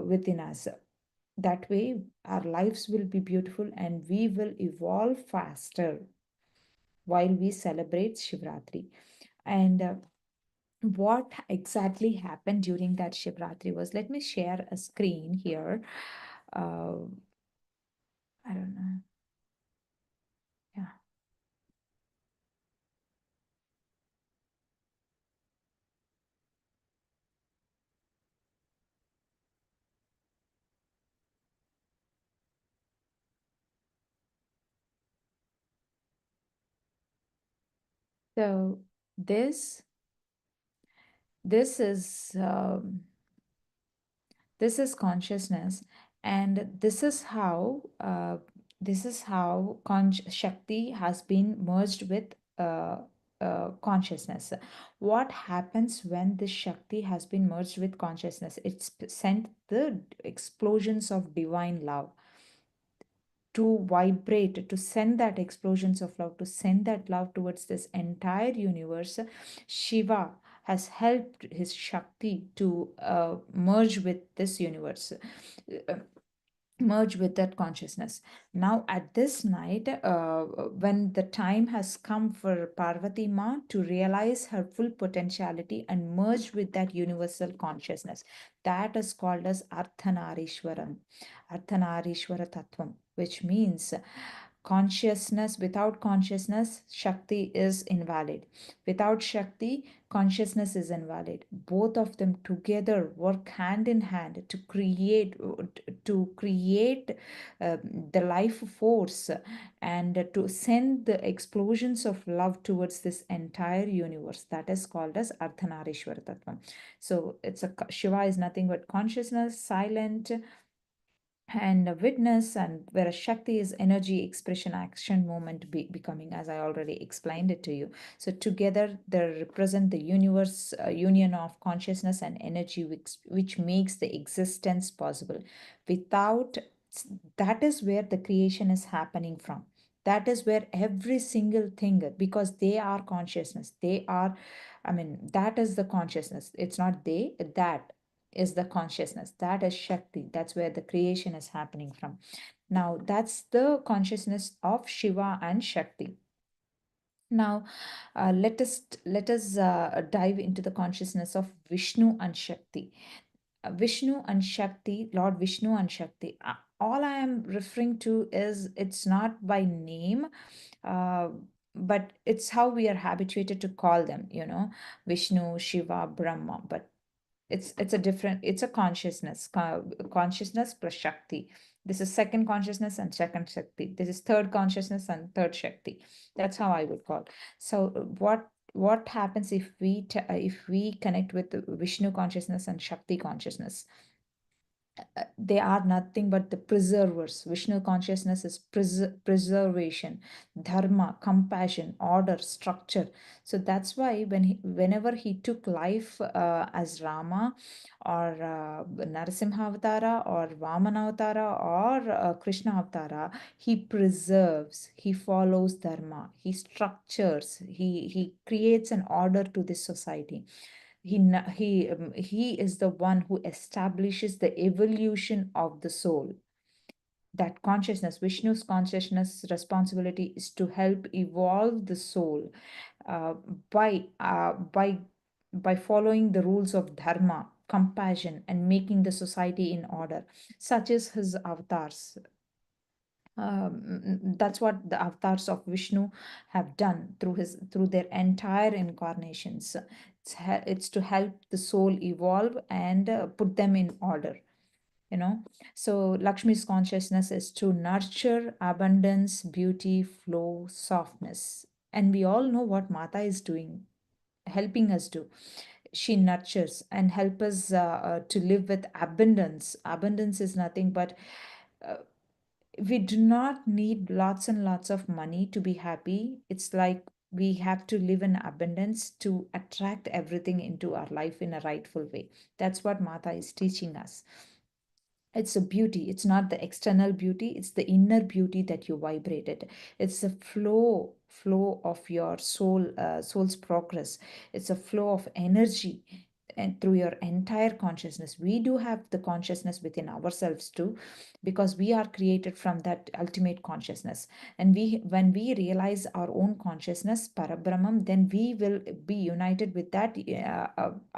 Speaker 1: within us. That way, our lives will be beautiful and we will evolve faster while we celebrate Shivratri. And what exactly happened during that Shivratri was, let me share a screen here. Uh, I don't know. Yeah. So this this is this is consciousness, and this is how Shakti has been merged with consciousness. What happens when this Shakti has been merged with consciousness? It's sent the explosions of divine love to vibrate, to send that explosions of love, to send that love towards this entire universe. Shiva has helped his Shakti to merge with this universe, uh, merge with that consciousness. Now, at this night, when the time has come for Parvati Ma to realize her full potentiality and merge with that universal consciousness, that is called as Ardhanarishwaram, Ardhanarishwara Tattvam, which means consciousness. Without consciousness, Shakti is invalid. Without Shakti, consciousness is invalid. Both of them together work hand in hand to create uh, the life force and to send the explosions of love towards this entire universe. That is called as Ardhanarishwara Tattvam. So Shiva is nothing but consciousness, silent, and a witness, and where a Shakti is energy, expression, action, movement, becoming, as I already explained it to you. So together they represent the universe, union of consciousness and energy, which makes the existence possible. Without That is where the creation is happening from. That is where every single thing, because they are consciousness, they are, I mean, that is the consciousness. It's not they, that is the consciousness. That is Shakti. That's where the creation is happening from. Now, that's the consciousness of Shiva and Shakti. Now, let us dive into the consciousness of Vishnu and Shakti. Vishnu and Shakti, Lord Vishnu and Shakti. All I am referring to is it's not by name, uh, but it's how we are habituated to call them. Vishnu, Shiva, Brahma. But it's a consciousness, consciousness plus Shakti. This is second consciousness and second Shakti. This is third consciousness and third Shakti. That's how I would call. So what happens if if we connect with the Vishnu consciousness and Shakti consciousness? They are nothing but the preservers. Vishnu consciousness is preservation, dharma, compassion, order, structure. So that's why whenever he took life as Rama or Narasimha Avatara or Vamana Avatara or Krishna Avatara, he preserves, he follows dharma, he structures, he creates an order to this society. He is the one who establishes the evolution of the soul. That consciousness, Vishnu's consciousness responsibility is to help evolve the soul uh, by uh, by by following the rules of dharma, compassion, and making the society in order. Such is his avatars. That's what the avatars of Vishnu have done through their entire incarnations. It's to help the soul evolve and put them in order, you know. So Lakshmi's consciousness is to nurture abundance, beauty, flow, softness. And we all know what Mata is doing, helping us do. She nurtures and help us to live with abundance. Abundance is nothing but uh, we do not need lots and lots of money to be happy. It's like we have to live in abundance to attract everything into our life in a rightful way. That's what Mata is teaching us. It's a beauty. It's not the external beauty, it's the inner beauty that you vibrated. It's a flow of your soul's progress. It's a flow of energy and through your entire consciousness. We do have the consciousness within ourselves too, because we are created from that ultimate consciousness. And we when we realize our own consciousness, Parabrahman, then we will be united with that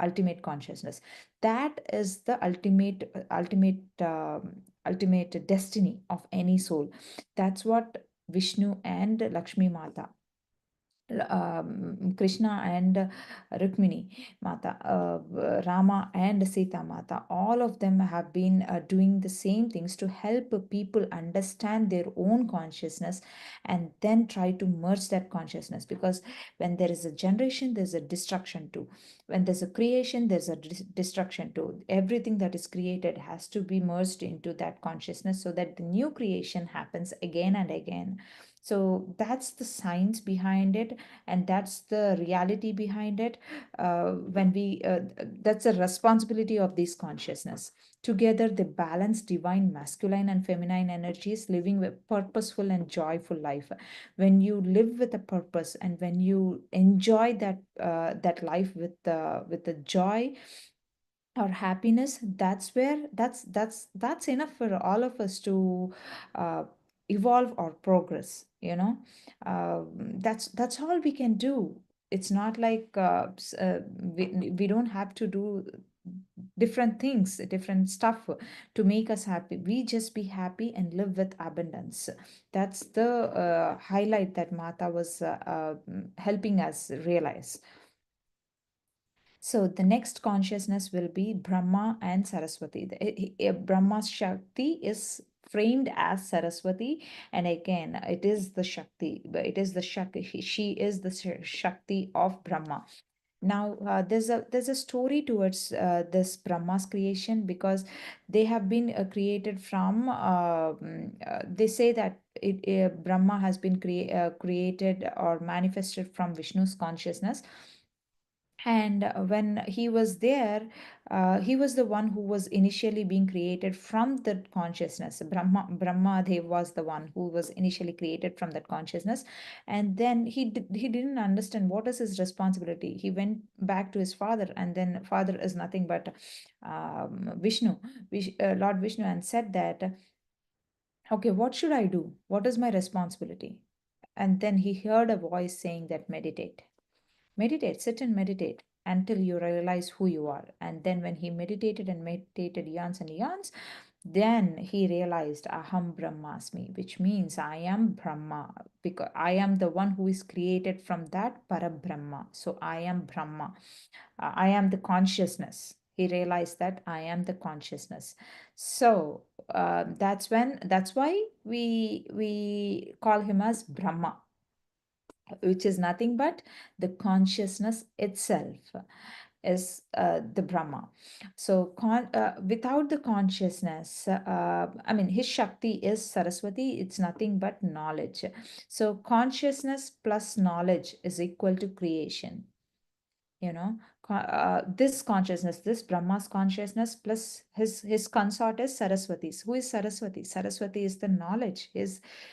Speaker 1: ultimate consciousness. That is the ultimate destiny of any soul. That's what Vishnu and Lakshmi Mata, Krishna and Rukmini Mata, Rama and Sita Mata, all of them have been doing the same things to help people understand their own consciousness and then try to merge that consciousness. Because when there is a generation, there's a destruction too. When there's a creation, there's a destruction too. Everything that is created has to be merged into that consciousness so that the new creation happens again and again. So that's the science behind it, and that's the reality behind it. When we That's a responsibility of this consciousness. Together they balance divine masculine and feminine energies, living a purposeful and joyful life. When you live with a purpose and when you enjoy that life with the joy or happiness, that's where that's enough for all of us to uh, evolve or progress, you know. That's all we can do. It's not like we don't have to do different things, different stuff to make us happy. We just be happy and live with abundance. That's the highlight that Mata was helping us realize. So the next consciousness will be Brahma and Saraswati. Brahma's Shakti is framed as Saraswati, and again, it is the Shakti. It is the Shakti. She is the Shakti of Brahma. Now, there's a story towards this Brahma's creation, because they have been created from. They say that Brahma has been created or manifested from Vishnu's consciousness. And when he was there, he was the one who was initially being created from that consciousness. Brahma Dev was the one who was initially created from that consciousness. And then he didn't understand what is his responsibility. He went back to his father, and then father is nothing but Vishnu, Lord Vishnu, and said that, okay, what should I do? What is my responsibility? And then he heard a voice saying that meditate. Meditate, sit and meditate until you realize who you are. And then when he meditated and meditated eons and eons, then he realized Aham Brahmasmi, which means I am Brahma, because I am the one who is created from that Parabrahma. So I am Brahma. I am the consciousness. He realized that I am the consciousness. So that's why we call him as Brahma, which is nothing but the consciousness itself is the Brahma. So without the consciousness, I mean, his Shakti is Saraswati, it's nothing but knowledge. So consciousness plus knowledge is equal to creation, you know. This consciousness, this Brahma's consciousness plus his consort is Saraswati's. Who is Saraswati? Saraswati is the knowledge.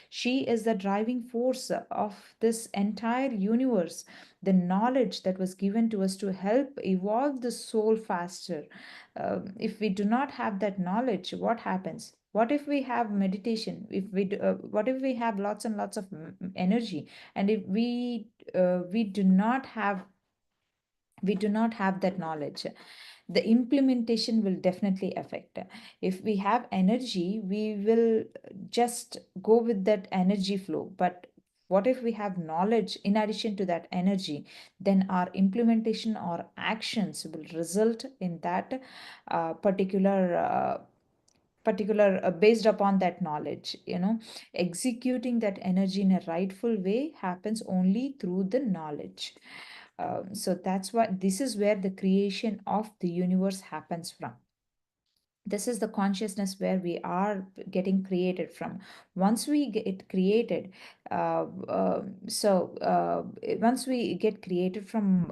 Speaker 1: She is the driving force of this entire universe. The knowledge that was given to us to help evolve the soul faster. If we do not have that knowledge, what happens? What if we have meditation? What if we have lots and lots of energy, and if we do not have that knowledge, the implementation will definitely affect. If we have energy, we will just go with that energy flow. But What if we have knowledge in addition to that energy? Then our implementation or actions will result in that particular based upon that knowledge. Executing that energy in a rightful way happens only through the knowledge. So that's why this is where the creation of the universe happens from. This is the consciousness where we are getting created from. Once we get created, uh, uh, so once we get created from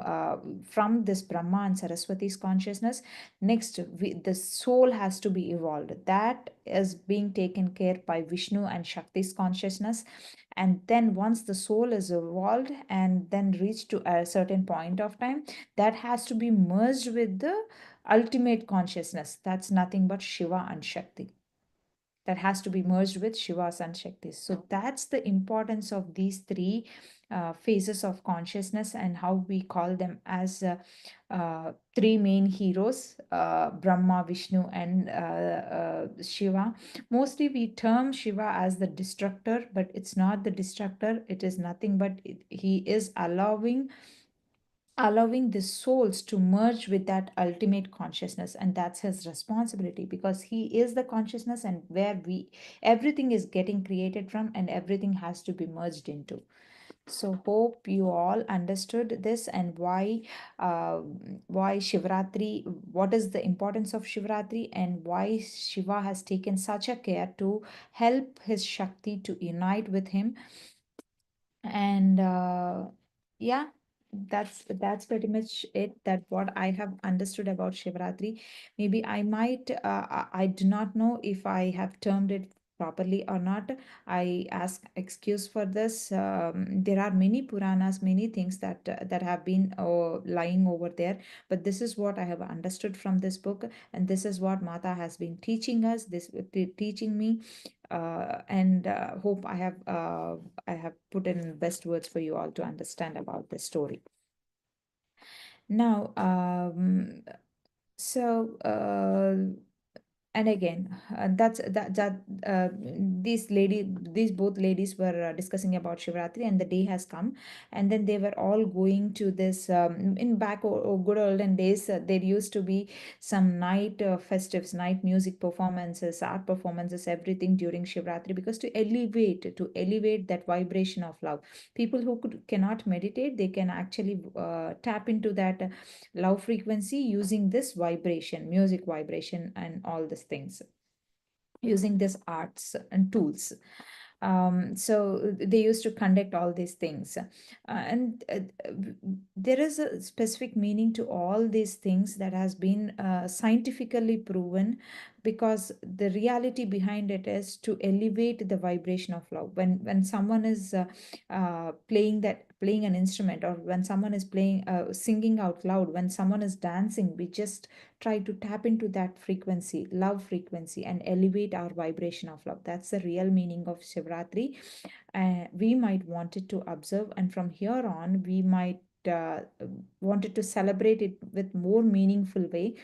Speaker 1: this Brahma and Saraswati's consciousness, next the soul has to be evolved. That is being taken care by Vishnu and Shakti's consciousness. And then once the soul is evolved and then reached to a certain point of time, that has to be merged with the ultimate consciousness. That's nothing but Shiva and Shakti. That has to be merged with Shivas and Shaktis. So that's the importance of these three phases of consciousness, and how we call them as three main heroes, Brahma, Vishnu, and Shiva. Mostly we term Shiva as the destructor, but it's not the destructor. It is nothing but he is allowing the souls to merge with that ultimate consciousness, and that's his responsibility, because he is the consciousness and where we everything is getting created from, and everything has to be merged into. So hope you all understood this, and why Shivratri, what is the importance of Shivratri, and why Shiva has taken such a care to help his Shakti to unite with him. And yeah, that's pretty much it, that what I have understood about Shivratri. Maybe I do not know if I have termed it properly or not. I ask excuse for this. There are many Puranas, many things that have been lying over there, but this is what I have understood from this book, and this is what Mata has been teaching us, teaching me. And hope I have put in best words for you all to understand about this story. Now, so and again, that's that these both ladies were discussing about Shivratri, and the day has come, and then they were all going to this in back good olden days. There used to be some night festives, night music performances, art performances, everything during Shivratri, because to elevate that vibration of love. People who cannot meditate, they can actually tap into that love frequency using this vibration, music vibration, and all these things, using these arts and tools. So they used to conduct all these things, and there is a specific meaning to all these things that has been scientifically proven, because the reality behind it is to elevate the vibration of love. When someone is playing an instrument, or when someone is playing singing out loud, when someone is dancing, we just try to tap into that frequency, love frequency, and elevate our vibration of love. That's the real meaning of Shivratri. We might wanted to observe, and from here on, we might wanted to celebrate it with more meaningful way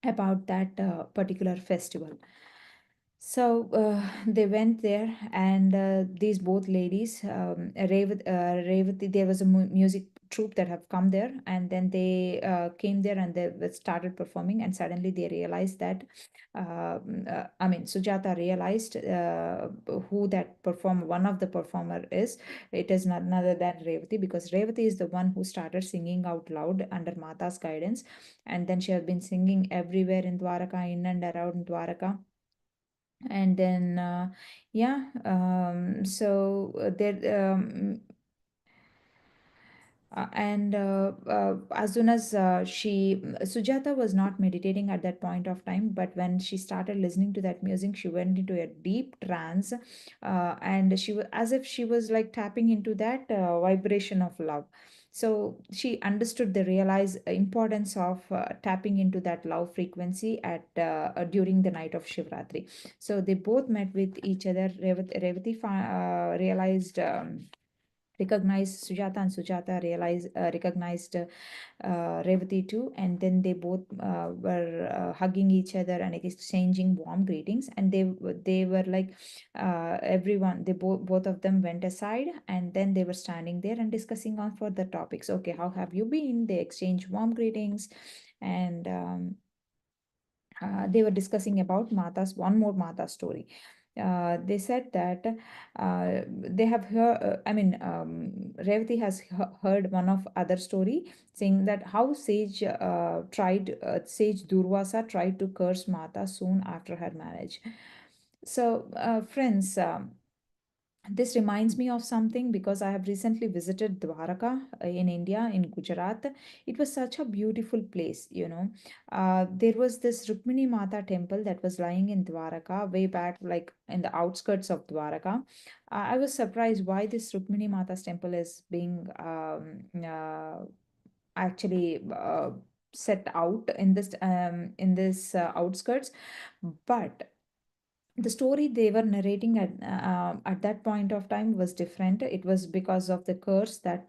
Speaker 1: about that particular festival. So they went there, and these both ladies, Revati, there was a music troupe that have come there, and then they came there and they started performing, and suddenly they realized that, Sujata realized who that one of the performer is. It is none other than Revati, because Revati is the one who started singing out loud under Mata's guidance, and then she has been singing everywhere in Dwaraka, in and around Dwaraka. And then yeah so there and as soon as Sujata was not meditating at that point of time, but when she started listening to that music, she went into a deep trance, and she was as if she was like tapping into that vibration of love. So she understood the realized importance of tapping into that love frequency at during the night of Shivratri. So they both met with each other. Revati realized recognized Sujata, and Sujata recognized Revati too, and then they both were hugging each other and exchanging warm greetings. And they were like everyone. They both of them went aside, and then they were standing there and discussing on further topics. Okay, how have you been? They exchanged warm greetings, and they were discussing about Mata's one more Mata story. They said that they have heard, Revati has heard one of other story saying that how Sage Durvasa tried to curse Mata soon after her marriage. So, friends, this reminds me of something because I have recently visited Dwaraka in India, in Gujarat. It was such a beautiful place, you know. There was this Rukmini Mata temple that was lying in Dwaraka, way back, like in the outskirts of Dwaraka. I was surprised why this Rukmini Mata's temple is being actually set out in this outskirts, but the story they were narrating at that point of time was different. It was because of the curse that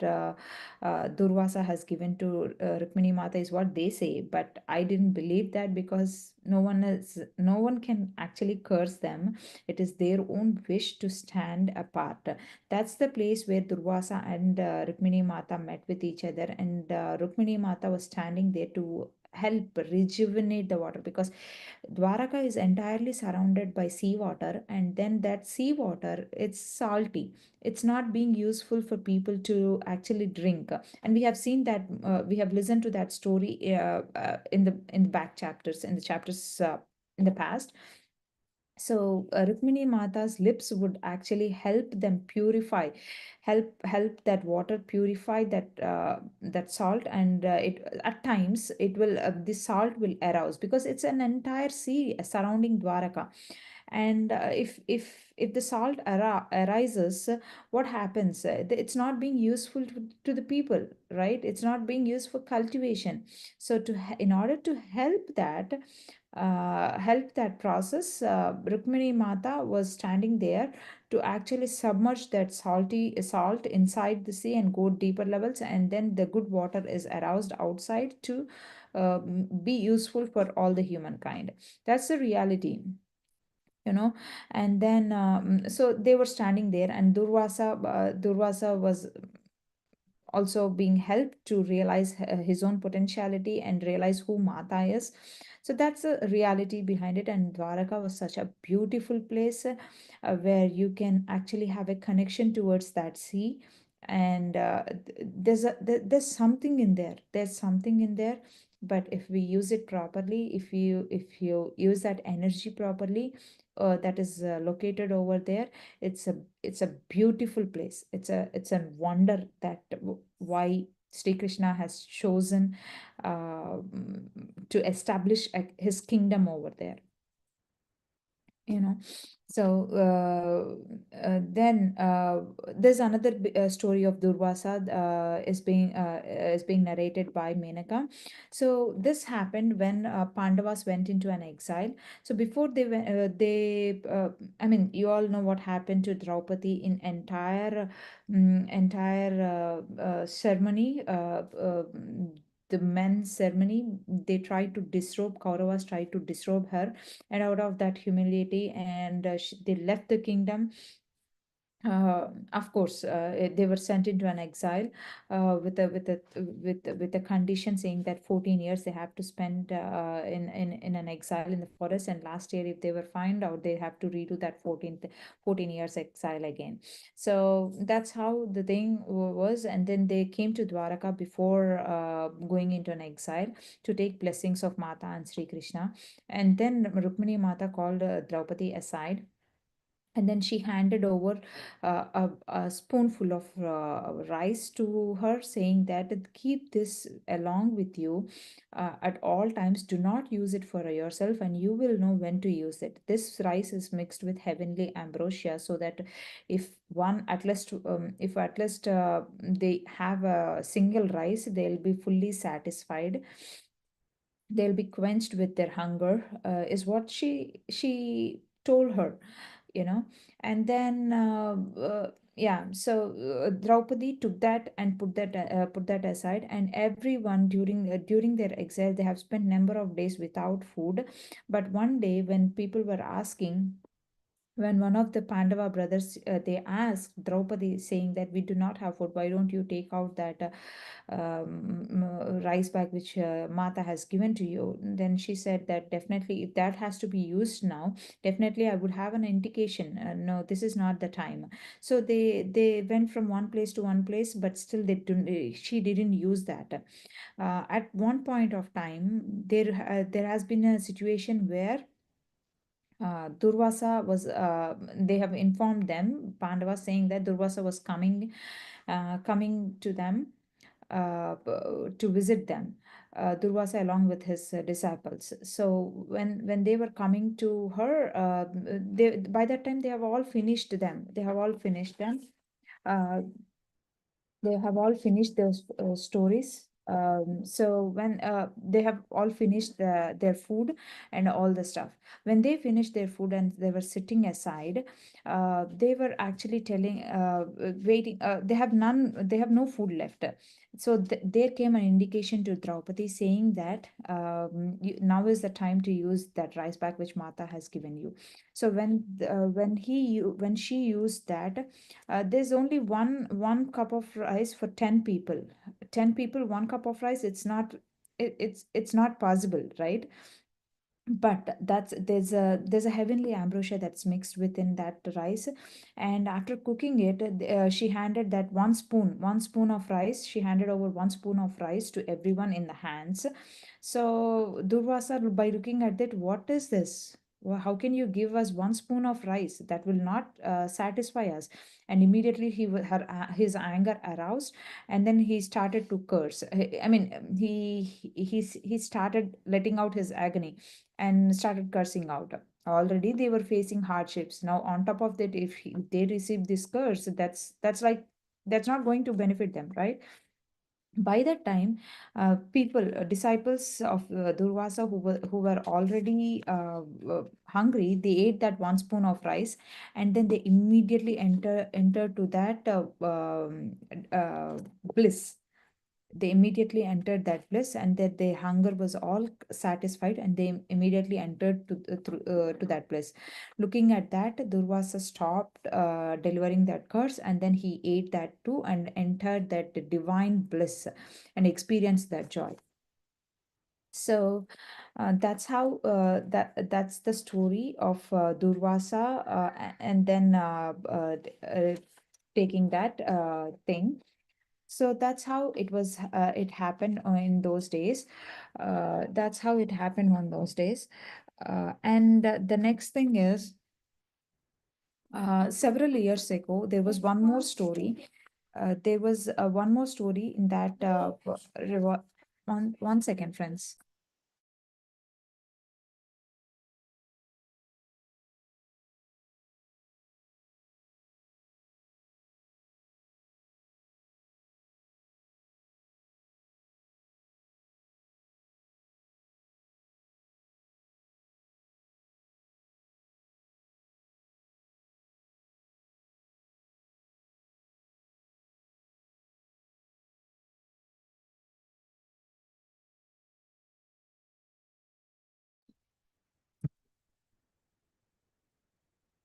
Speaker 1: Durvasa has given to Rukmini Mata, is what they say. But I didn't believe that, because no one can actually curse them. It is their own wish to stand apart. That's the place where Durvasa and Rukmini Mata met with each other, and Rukmini Mata was standing there to help rejuvenate the water, because Dwaraka is entirely surrounded by seawater, and then that seawater, it's salty. It's not being useful for people to actually drink. And we have seen that, we have listened to that story in the back chapters, in the chapters in the past. So Rukmini Mata's lips would actually help them purify, help that water purify that salt, and it at times it will the salt will arouse, because it's an entire sea surrounding Dwaraka. And if the salt arises, what happens? It's not being useful to the people, right? It's not being used for cultivation. So in order to help that process, Rukmini Mata was standing there to actually submerge that salty salt inside the sea and go deeper levels, and then the good water is aroused outside to be useful for all the humankind. That's the reality, you know. And then so they were standing there, and Durvasa was also being helped to realize his own potentiality and realize who Mata is. So that's the reality behind it. And Dwaraka was such a beautiful place, where you can actually have a connection towards that sea. And there's something in there. There's something in there. But if we use it properly, if you use that energy properly, that is located over there, it's a beautiful place. It's a wonder that why Sri Krishna has chosen to establish his kingdom over there, you know. So then there's another story of Durvasa is being narrated by Menaka. So this happened when Pandavas went into an exile. So before they I mean, you all know what happened to Draupadi in entire ceremony, the men's ceremony. They tried to disrobe, Kauravas tried to disrobe her, and out of that humility, and they left the kingdom. Of course, they were sent into an exile with a condition saying that 14 years they have to spend in an exile in the forest, and last year if they were found out, they have to redo that 14 years exile again. So that's how the thing was. And then they came to Dwaraka before going into an exile to take blessings of Mata and Sri Krishna. And then Rukmini Mata called Draupadi aside, and then she handed over a spoonful of rice to her, saying that keep this along with you at all times. Do not use it for yourself, and you will know when to use it. This rice is mixed with heavenly ambrosia, so that if at least they have a single rice, they'll be fully satisfied. They'll be quenched with their hunger, is what she told her, you know. And then yeah, so Draupadi took that and put that aside, and everyone during their exile, they have spent number of days without food. But one day, when people were asking, when one of the Pandava brothers, they asked Draupadi, saying that we do not have food, why don't you take out that rice bag which Mata has given to you? Then she said that definitely, if that has to be used now, definitely I would have an indication. No, this is not the time. So they went from one place to one place, but still she didn't use that. At one point of time, there has been a situation where Durvasa was, they have informed them, Pandava, saying that Durvasa was coming to them to visit them. Durvasa along with his disciples. So when they were coming to her, they by that time they have all finished them. They have all finished them. Uh, they have all finished those stories. So when they have all finished their food and all the stuff, when they finished their food and they were sitting aside, they were actually telling, waiting. They have no food left. So there came an indication to Draupadi saying that now is the time to use that rice bag which Mata has given you. So when she used that, there's only one cup of rice for 10 people. 10 people, one cup of rice, it's not possible, right? But that's there's a heavenly ambrosia that's mixed within that rice. And after cooking it, she handed that one spoon of rice. She handed over one spoon of rice to everyone in the hands. So Durvasa, by looking at that, what is this? How can you give us one spoon of rice? That will not satisfy us. And immediately his anger aroused, and then he started to curse. I mean, he started letting out his agony and started cursing out. Already they were facing hardships. Now, on top of that, if they receive this curse, that's not going to benefit them, right? By that time, disciples of Durvasa, who were already hungry, they ate that one spoon of rice, and then they immediately enter to that uh, bliss. They immediately entered that bliss, and that their hunger was all satisfied, and they immediately entered to that bliss. Looking at that, Durvasa stopped delivering that curse, and then he ate that too and entered that divine bliss and experienced that joy. So that's how that's the story of Durvasa, and then taking that thing. So that's how it happened in those days. That's how it happened on those days. And the next thing is, several years ago, there was one more story. There was one more story in that. One second, friends.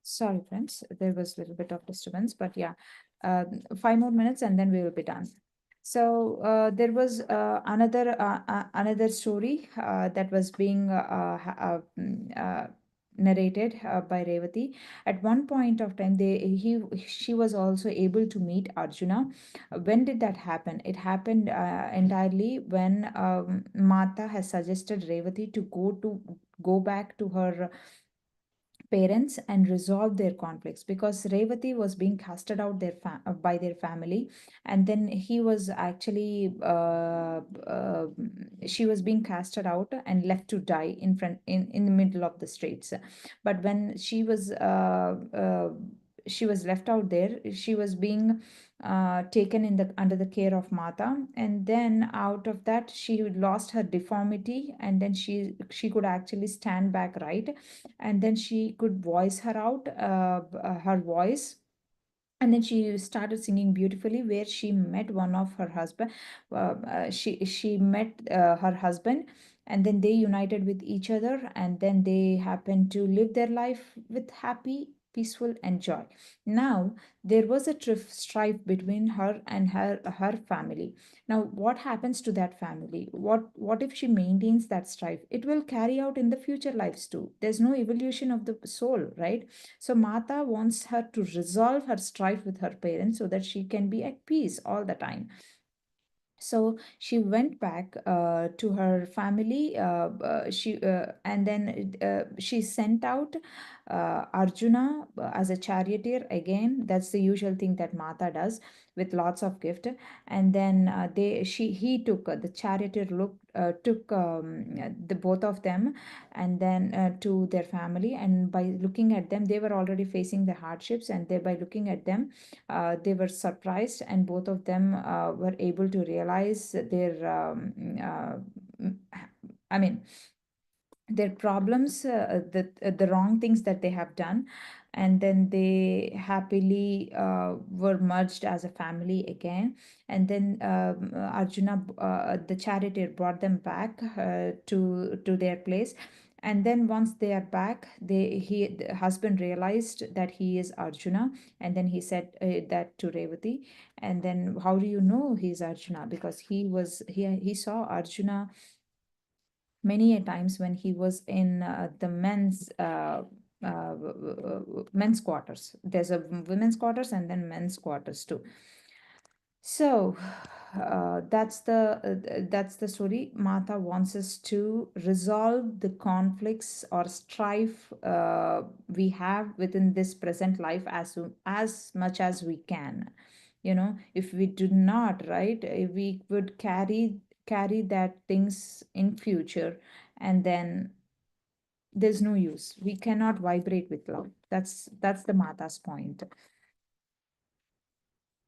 Speaker 1: Sorry, friends, there was a little bit of disturbance, but yeah, 5 more minutes and then we will be done. So there was another story that was being narrated by Revati. At one point of time, she was also able to meet Arjuna. When did that happen? It happened entirely when Mata has suggested Revati to go back to her parents and resolve their conflicts, because Revati was being casted out by their family, and then he was actually she was being casted out and left to die in the middle of the streets. But when she was left out there, she was being taken in the under the care of Mata, and then out of that she lost her deformity, and then she could actually stand back right, and then she could voice her out her voice, and then she started singing beautifully, where she met one of her husband. She met her husband, and then they united with each other, and then they happened to live their life with happy, peaceful, and joy. Now there was a strife between her and her family. Now what happens to that family? What if she maintains that strife? It will carry out in the future lives too. There's no evolution of the soul, right? So Mata wants her to resolve her strife with her parents so that she can be at peace all the time. So she went back to her family. She and then she sent out Arjuna as a charioteer again. That's the usual thing that Mata does, with lots of gift. And then he took the charioteer took the both of them, and then to their family. And by looking at them, they were already facing the hardships, and by looking at them, they were surprised, and both of them were able to realize I mean, their problems, the wrong things that they have done, and then they happily were merged as a family again. And then Arjuna, the charioteer, brought them back to their place. And then once they are back, the husband realized that he is Arjuna, and then he said that to Revati. And then, how do you know he's Arjuna? Because he saw Arjuna many a times when he was in the men's quarters. There's a women's quarters and then men's quarters too. So that's the story. Mata wants us to resolve the conflicts or strife we have within this present life as much as we can. If we do not, right, if we would carry that things in future, and then there's no use. We cannot vibrate with love. That's the Mata's point.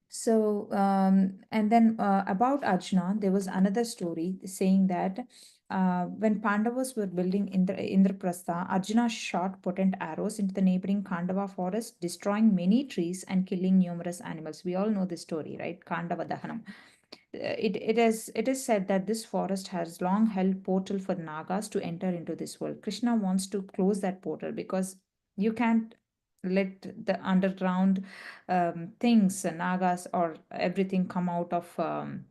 Speaker 1: So, and then about Arjuna, there was another story saying that when Pandavas were building Indraprastha, Arjuna shot potent arrows into the neighboring Khandava forest, destroying many trees and killing numerous animals. We all know this story, right? Khandava Dahanam. It is said that this forest has long held portal for Nagas to enter into this world. Krishna wants to close that portal because you can't let the underground things, Nagas or everything, come out on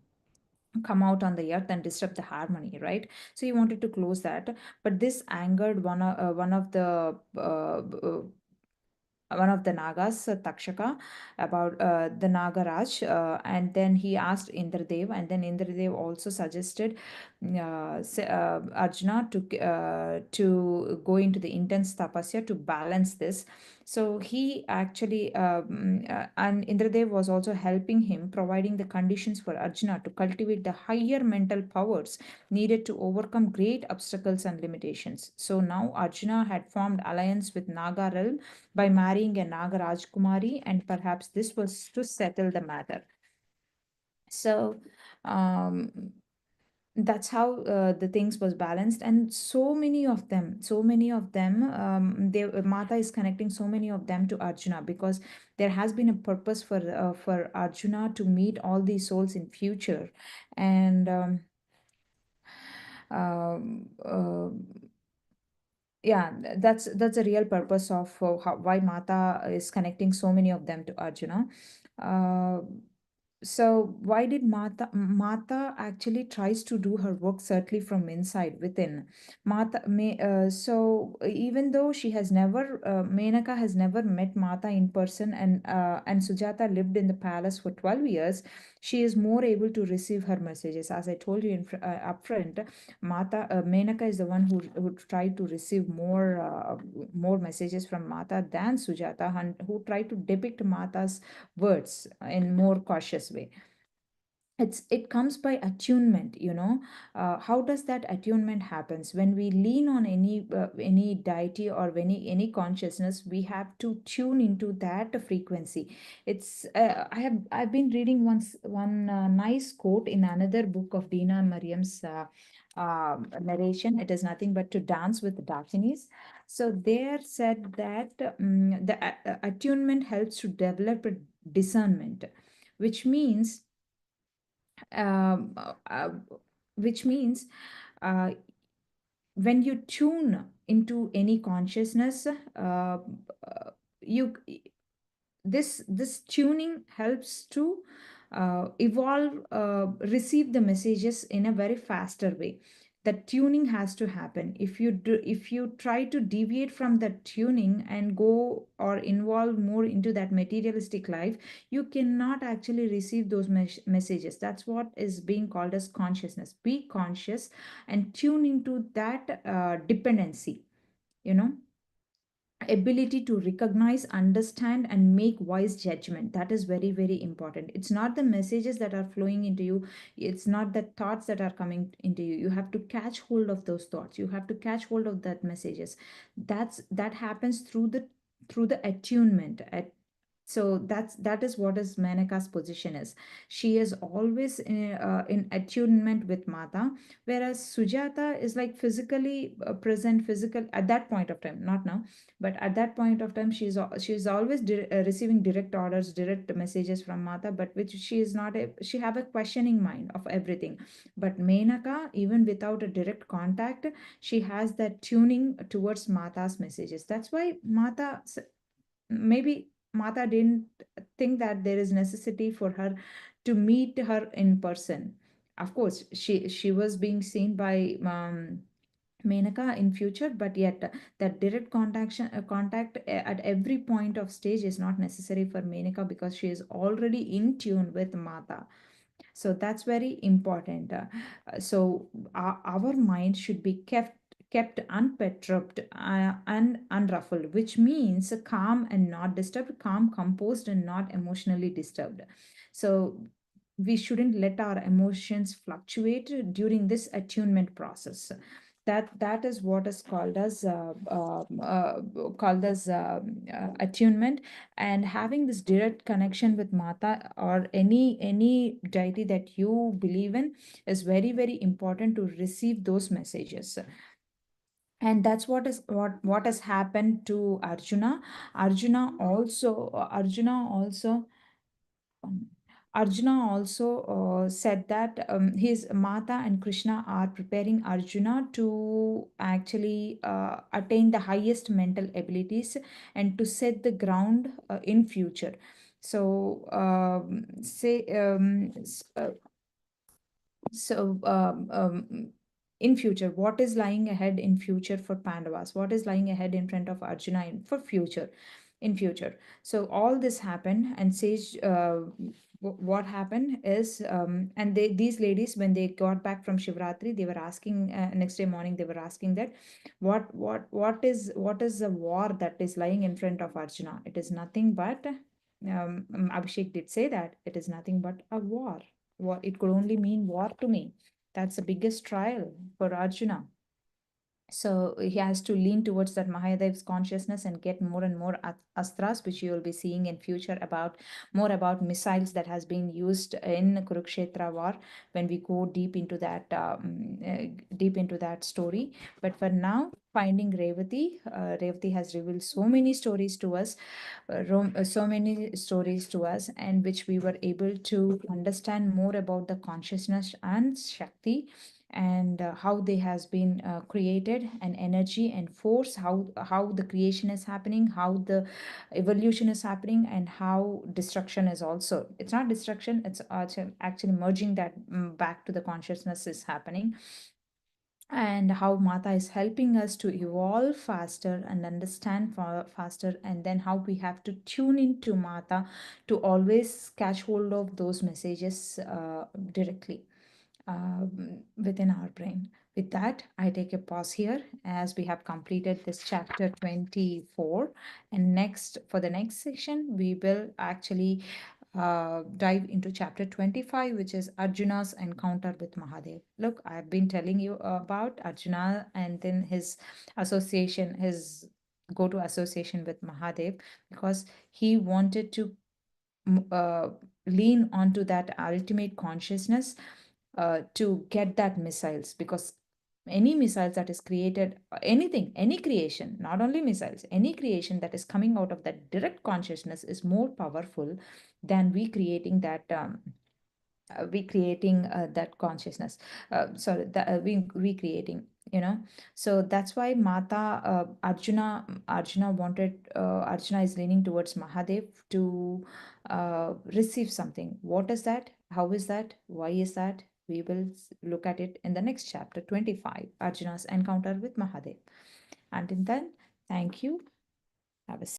Speaker 1: the earth and disrupt the harmony, right? So he wanted to close that, but this angered one of the Nagas, Takshaka, about the Nagaraj, and then he asked Indradev, and then Indradev also suggested Arjuna to go into the intense tapasya to balance this. So he actually, and Indradev was also helping him, providing the conditions for Arjuna to cultivate the higher mental powers needed to overcome great obstacles and limitations. So now Arjuna had formed alliance with Naga realm by marrying a Naga Rajkumari, and perhaps this was to settle the matter. So um, that's how the things was balanced, and so many of them, Mata is connecting so many of them to Arjuna, because there has been a purpose for Arjuna to meet all these souls in future. And um, uh, yeah, that's a real purpose of why Mata is connecting so many of them to Arjuna. uh, so why did Mata actually tries to do her work certainly from inside within. So even though she has never Menaka has never met Mata in person, and Sujata lived in the palace for 12 years, she is more able to receive her messages. As I told you upfront, Menaka is the one who tried to receive more messages from Mata than Sujata, and who tried to depict Mata's words in more cautious way. It comes by attunement. How does that attunement happens? When we lean on any deity or any consciousness, we have to tune into that frequency. I've been reading one nice quote in another book of Dena Merriam's narration. It is nothing but to dance with the Dakinis. So there said that the attunement helps to develop discernment, which means um, uh, uh, which means uh, when you tune into any consciousness, you this tuning helps to evolve, receive the messages in a very faster way. The tuning has to happen. If you try to deviate from the tuning and go or involve more into that materialistic life, you cannot actually receive those messages. That's what is being called as consciousness. Be conscious and tune into that dependency, you know, ability to recognize, understand, and make wise judgment. That is very, very important. It's not the messages that are flowing into you, it's not the thoughts that are coming into you. You have to catch hold of those thoughts, you have to catch hold of that messages. That happens through the attunement. So that is what is Menaka's position is. She is always in attunement with Mata, whereas Sujata is like physically present, physical at that point of time, not now, but at that point of time she's always receiving direct orders, direct messages from Mata, but which she is not she have a questioning mind of everything. But Menaka, even without a direct contact, she has that tuning towards Mata's messages. That's why maybe Mata didn't think that there is necessity for her to meet her in person. Of course, she was being seen by Menaka in future, but yet that direct contact at every point of stage is not necessary for Menaka, because she is already in tune with Mata. So that's very important. So our mind should be kept unperturbed and unruffled, which means calm and not disturbed, calm, composed, and not emotionally disturbed. So we shouldn't let our emotions fluctuate during this attunement process. That is what is called as attunement. And having this direct connection with Mata or any deity that you believe in is very, very important to receive those messages. And that's what has happened to Arjuna. Um, Arjuna also said that his Mata and Krishna are preparing Arjuna to actually attain the highest mental abilities and to set the ground in future. So so in future, what is lying ahead in future for Pandavas, what is lying ahead in front of Arjuna for future, in future. So all this happened, and sage what happened is, and these ladies, when they got back from Shivratri, they were asking, next day morning they were asking that what is the war that is lying in front of Arjuna. It is nothing but Abhishek did say that it is nothing but a war. What it could only mean war to me. That's the biggest trial for Arjuna. So he has to lean towards that Mahadev's consciousness and get more and more astras, which you will be seeing in future about more about missiles that has been used in Kurukshetra war when we go deep into that story. But for now, finding Revati has revealed so many stories to us, so many stories to us, and which we were able to understand more about the consciousness and Shakti, and how they has been created, and energy and force, how the creation is happening, how the evolution is happening, and how destruction is also, it's not destruction, it's actually merging that back to the consciousness is happening, and how Mata is helping us to evolve faster and understand faster, and then how we have to tune into Mata to always catch hold of those messages directly within our brain. With that, I take a pause here as we have completed this chapter 24. And next, for the next section, we will actually dive into chapter 25, which is Arjuna's encounter with Mahadev. Look, I've been telling you about Arjuna and then his association, his go to association with Mahadev, because he wanted to uh, lean onto that ultimate consciousness to get that missiles, because any missiles that is created, anything, any creation, not only missiles, any creation that is coming out of that direct consciousness is more powerful than we creating that consciousness, sorry, we creating, you know. So that's why Mata, Arjuna wanted, Arjuna is leaning towards Mahadev to receive something. What is that? How is that? Why is that? We will look at it in the next chapter 25, Arjuna's encounter with Mahadev. Until then, thank you. Have a